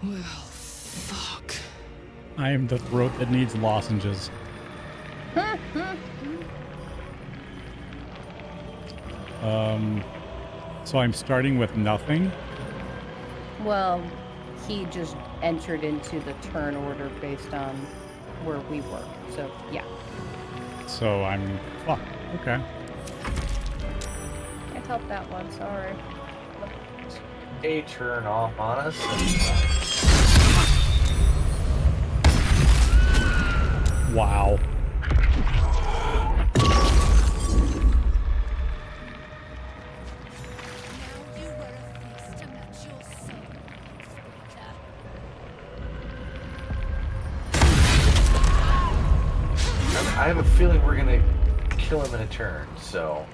Well, fuck. I am the throat that needs lozenges. So I'm starting with nothing. Well, he just entered into the turn order based on where we were. So, yeah. So I'm fucked. Okay. Can't help that one, sorry. A turn off on us. Wow. I have a feeling we're gonna kill him in a turn, so.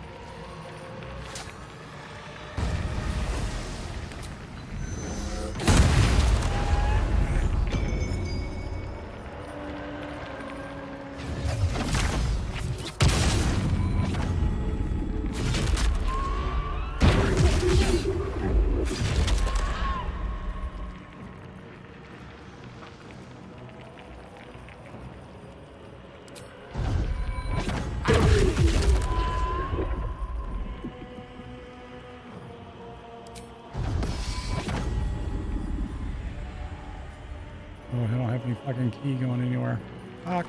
Oh, I don't have any fucking key going anywhere. Fuck.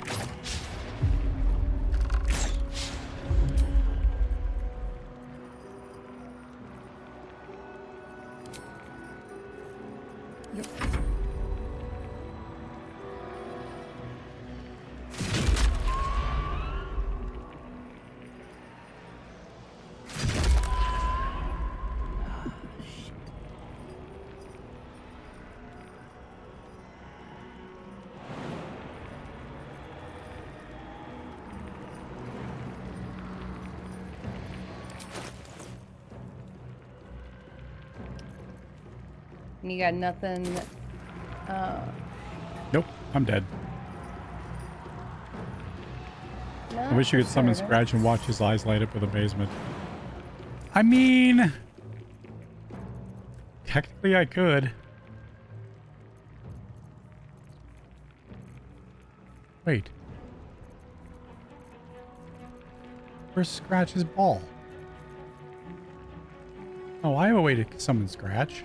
And you got nothing. Nope, I'm dead. No, I wish you could summon sure. Scratch and watch his eyes light up in the basement. I mean, technically I could. Wait. Where's Scratch's ball? Oh, I have a way to summon Scratch.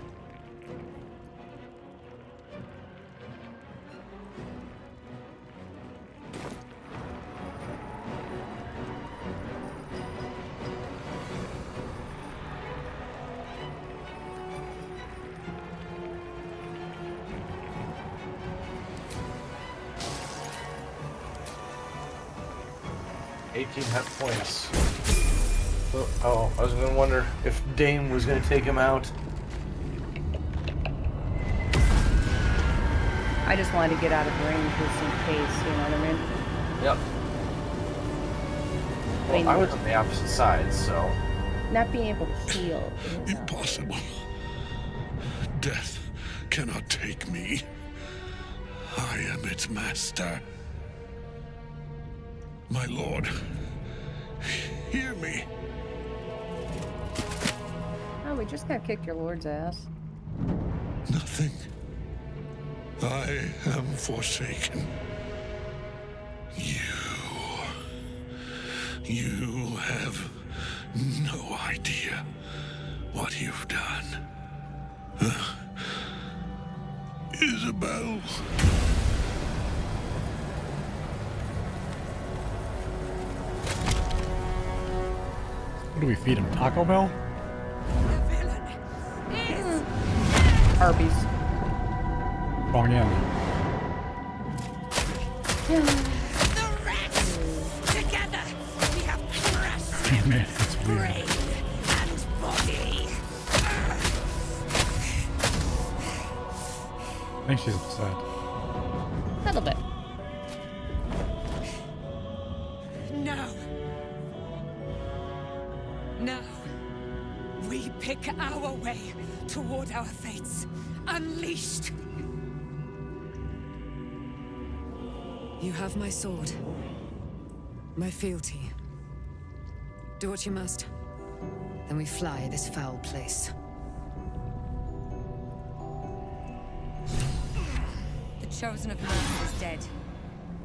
$18 hit points. Oh, I was going to wonder if Dame was going to take him out. I just wanted to get out of range just in case, you know what I mean? Yep. Well, mean, I was on the opposite side, so... Not being able to heal. Impossible. Death cannot take me. I am its master. My lord, hear me. Oh, we just got kicked your lord's ass. Nothing. I am forsaken. You have no idea what you've done. Isabel. What do we feed him? Taco Bell? Arby's. Wrong end. Together, we have crushed Oh man, that's weird. brain and body. I think she's upset. A little bit. No. Now, we pick our way toward our fates, unleashed. You have my sword, my fealty. Do what you must. Then we fly this foul place. The Chosen of Mercy is dead.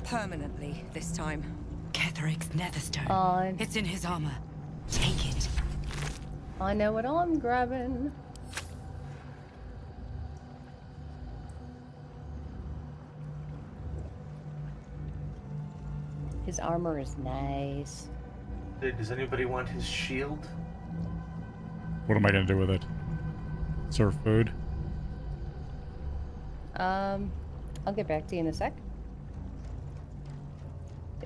Permanently, this time. Ketheric's netherstone. On. It's in his armor. Take it. I know what I'm grabbing. His armor is nice. Hey, does anybody want his shield? What am I gonna do with it? Serve food? I'll get back to you in a sec.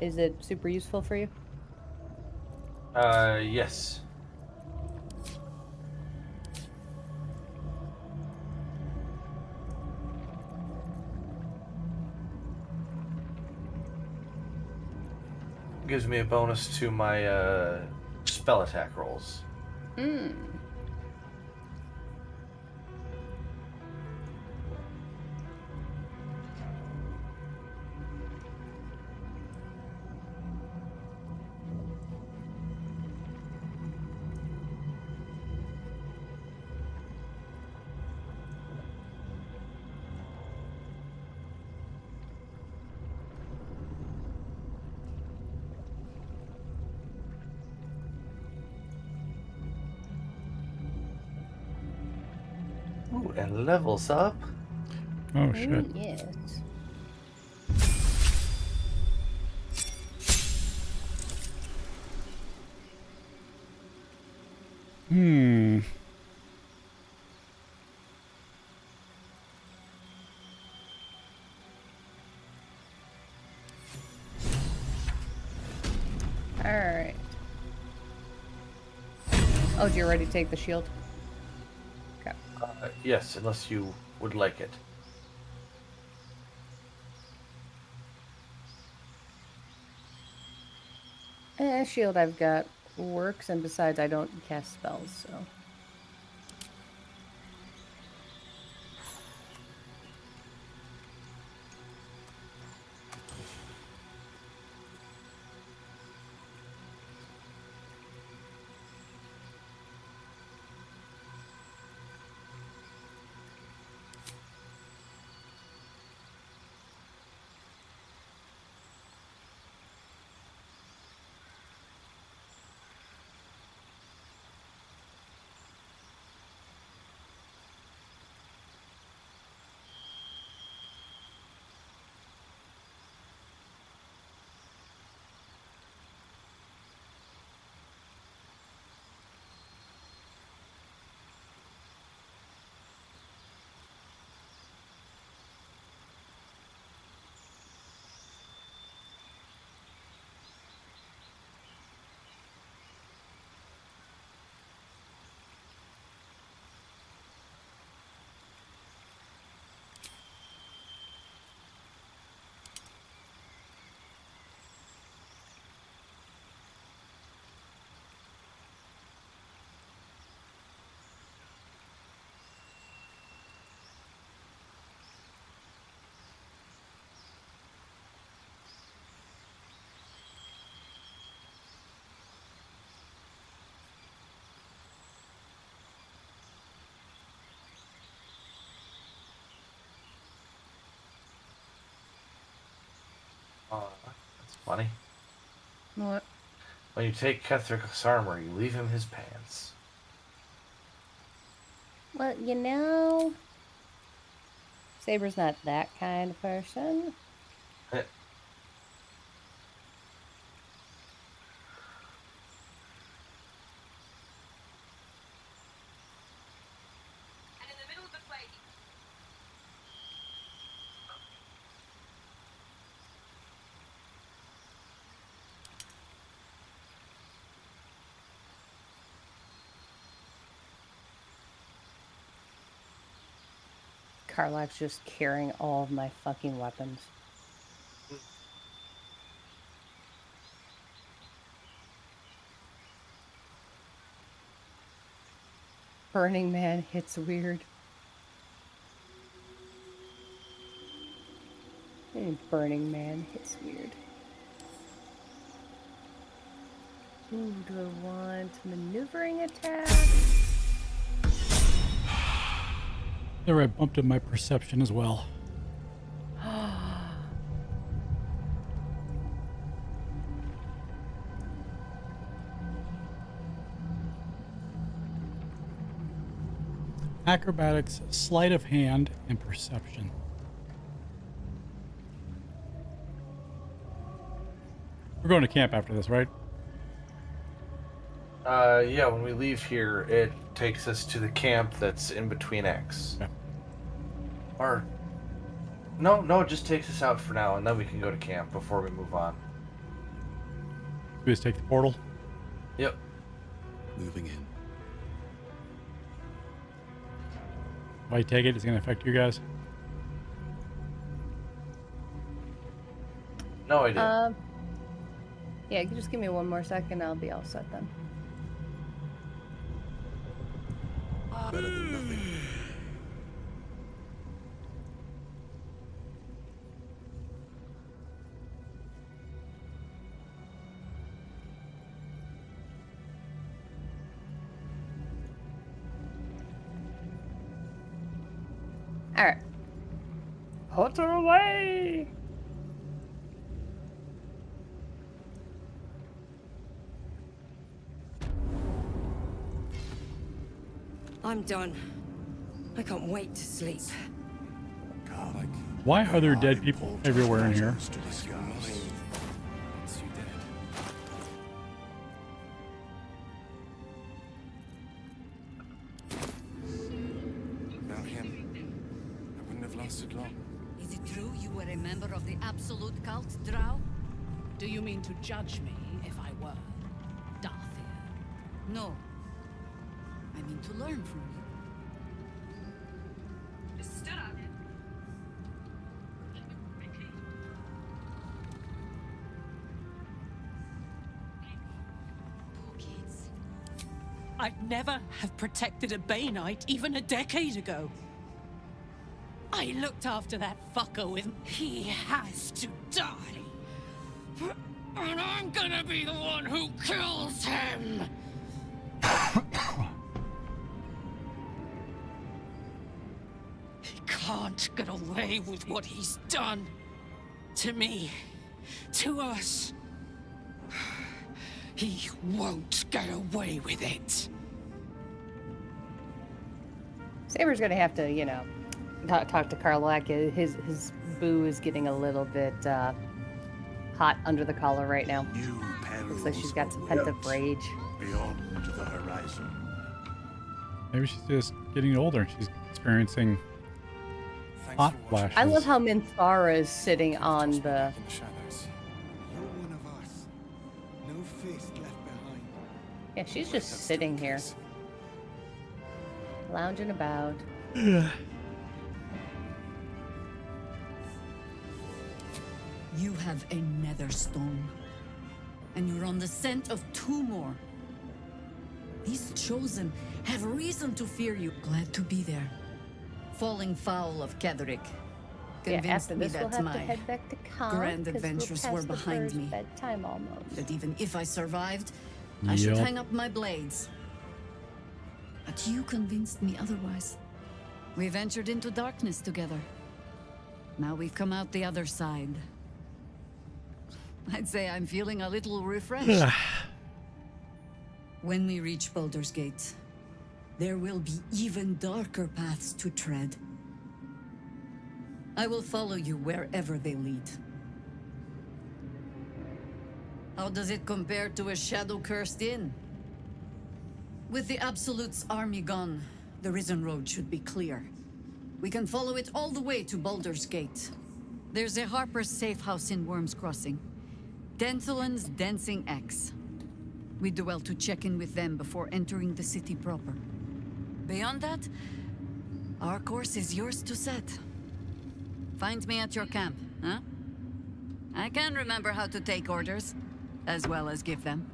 Is it super useful for you? Yes. Gives me a bonus to my, spell attack rolls. Hmm. Ooh, and levels up. Oh shit. Yes. Hmm. Alright. Oh, do you already take the shield? Okay. Yes, unless you would like it. Shield I've got works, and besides I don't cast spells, so... Money? What? When you take Kethric's armor, you leave him his pants. Well, you know, Saber's not that kind of person. Karlach's just carrying all of my fucking weapons. Burning Man hits weird. Burning Man hits weird. Ooh, do I want maneuvering attack? There, I bumped up my perception as well. Acrobatics, sleight of hand, and perception. We're going to camp after this, right? Yeah, when we leave here, it takes us to the camp that's in between X. Okay. Or, no, it just takes us out for now, and then we can go to camp before we move on. We just take the portal? Yep. Moving in. If I take it, it's going to affect you guys? No idea. Yeah, you can just give me one more second, I'll be all set then. Better than nothing. Alright. Put her away! I'm done. I can't wait to sleep. Why are there dead people everywhere in here? Without him, I wouldn't have lasted long. Is it true you were a member of the Absolute Cult, Drow? Do you mean to judge me if I were Darthier? No. I mean to learn from you. I'd never have protected a Bay Knight even a decade ago. I looked after that fucker with... He has to die. And I'm gonna be the one who kills him! He can't get away with what he's done. To me. To us. He won't get away with it. Saber's gonna have to, you know, talk to Karlach. His boo is getting a little bit hot under the collar right now. Looks like she's got some pent-up rage. Beyond the horizon. Maybe she's just getting older and she's experiencing hot flashes. I love how Minthara is sitting on the... Yeah, she's just sitting here. Lounging about. You have a nether stone. And you're on the scent of 2 more. These chosen have reason to fear you. Glad to be there. Falling foul of Ketheric. Yeah, Convinced after me this we'll that have my to head back to camp, grand 'cause adventures we're were past the behind first me. bedtime almost. That even if I survived, I should Yep. hang up my blades. But you convinced me otherwise. We ventured into darkness together. Now we've come out the other side. I'd say I'm feeling a little refreshed. When we reach Baldur's Gate, there will be even darker paths to tread. I will follow you wherever they lead. How does it compare to a shadow-cursed inn? With the Absolute's army gone, the Risen Road should be clear. We can follow it all the way to Baldur's Gate. There's a Harper's safe house in Worm's Crossing. Denthalen's Dancing X. We do well to check in with them before entering the city proper. Beyond that, our course is yours to set. Find me at your camp, huh? I can remember how to take orders, as well as give them.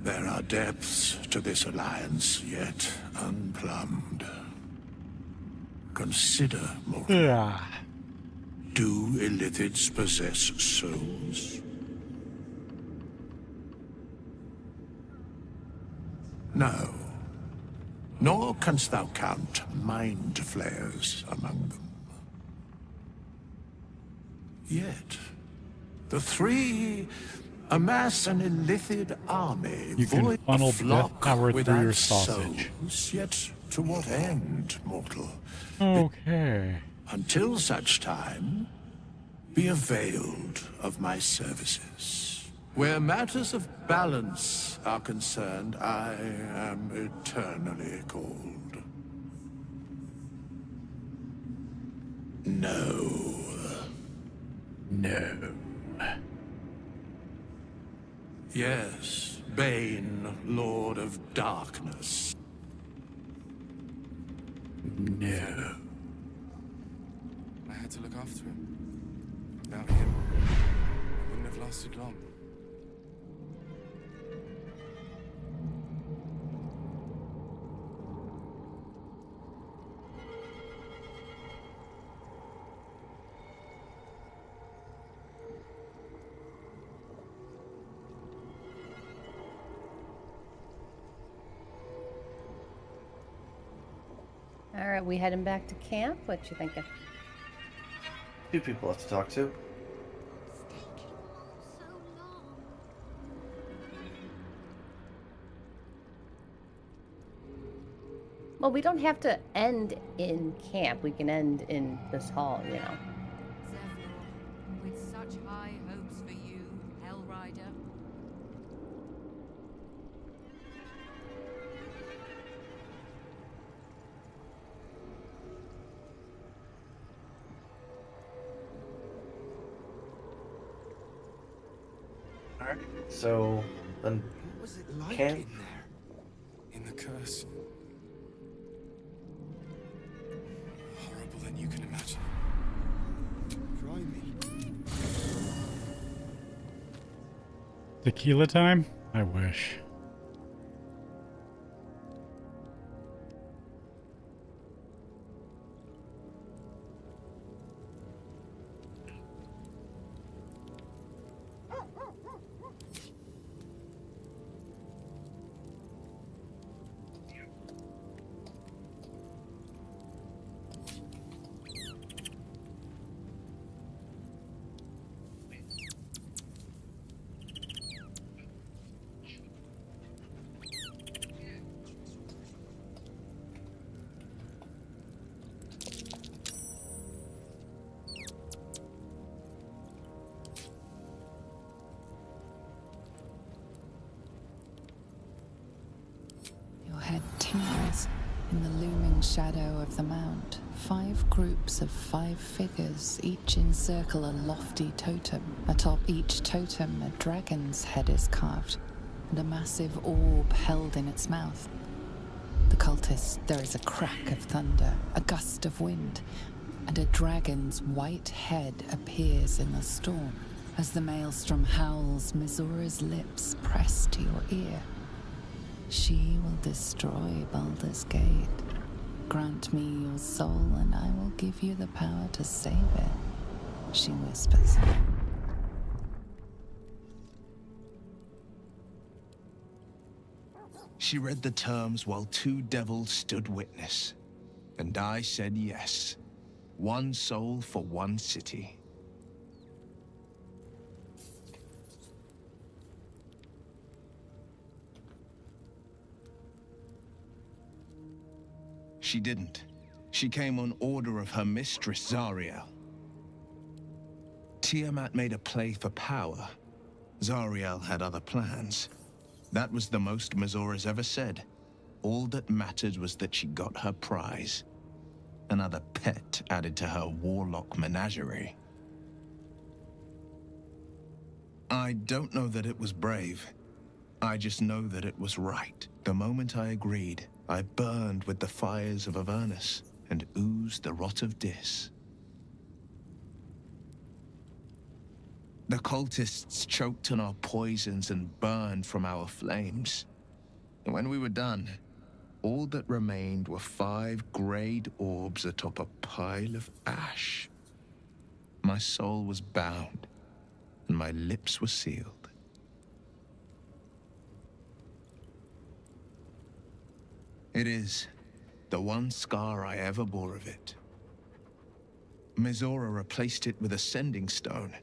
There are depths to this alliance yet unplumbed. Consider, mortal. Do Illithids possess souls? No. Nor canst thou count mind flayers among them. Yet, the three amass an Illithid army, You can void funnel of flock death power through without your sausage. souls. Yet to what end, mortal? Okay. Until such time, be availed of my services. Where matters of balance are concerned, I am eternally cold. No. No. Yes, Bane, Lord of Darkness. No. I had to look after him. Without him, I wouldn't have lasted long. All right, we heading back to camp? What you thinking? Two people left to talk to. Well, we don't have to end in camp. We can end in this hall, you know. With such high hopes for you, Hellrider. Alright, so then What was it like camp? in there? In the curse? Horrible than you can imagine. Try me. Tequila time? I wish. Your head tingles in the looming shadow of the mount. 5 groups of 5 figures, each encircle a lofty totem. Atop each totem, a dragon's head is carved, and a massive orb held in its mouth. The cultists, there is a crack of thunder, a gust of wind, and a dragon's white head appears in the storm. As the maelstrom howls, Mizura's lips press to your ear. She will destroy Baldur's Gate. grant me your soul, and I will give you the power to save it, she whispers. She read the terms while two devils stood witness, and I said yes. One soul for one city. She didn't. She came on order of her mistress, Zariel. Tiamat made a play for power. Zariel had other plans. That was the most Mazora's ever said. All that mattered was that she got her prize. Another pet added to her warlock menagerie. I don't know that it was brave. I just know that it was right. The moment I agreed, I burned with the fires of Avernus and oozed the rot of Dis. The cultists choked on our poisons and burned from our flames. And when we were done, all that remained were 5 grayed orbs atop a pile of ash. My soul was bound, and my lips were sealed. It is the one scar I ever bore of it. Mizora replaced it with a sending stone.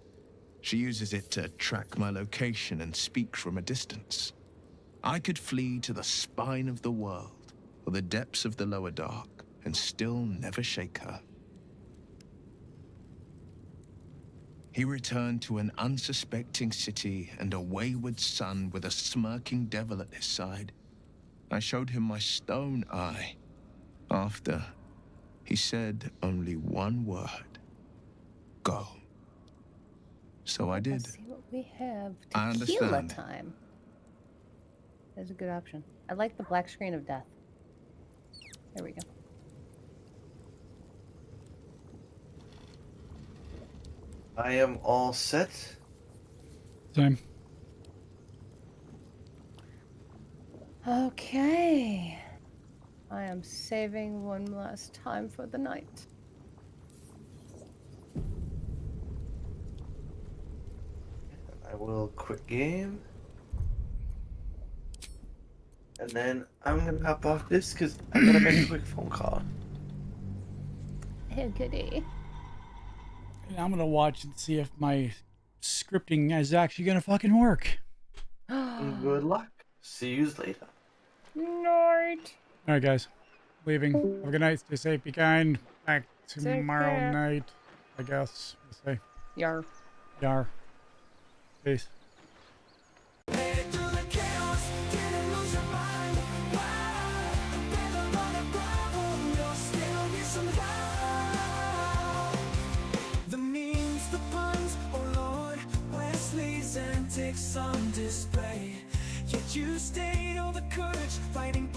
She uses it to track my location and speak from a distance. I could flee to the spine of the world, or the depths of the lower dark, and still never shake her. He returned to an unsuspecting city and a wayward son with a smirking devil at his side. I showed him my stone eye. After, he said only one word. Go. So I did. Let's see what we have. I Tequila understand. time. That's a good option. I like the black screen of death. There we go. I am all set. Same. Okay. I am saving one last time for the night. I will quit game. And then I'm gonna hop off this because I gotta make a quick phone call. Hey, goody. And I'm gonna watch and see if my scripting is actually gonna fucking work. Good luck. See you later. Night. All right, guys. Leaving. Have a good night. Stay safe. Be kind. Back tomorrow care. night, I guess. We'll say. Yar. Yar. Peace. The memes, the puns, oh Lord, Wesley's antics on display. Yet you stayed all the courage, fighting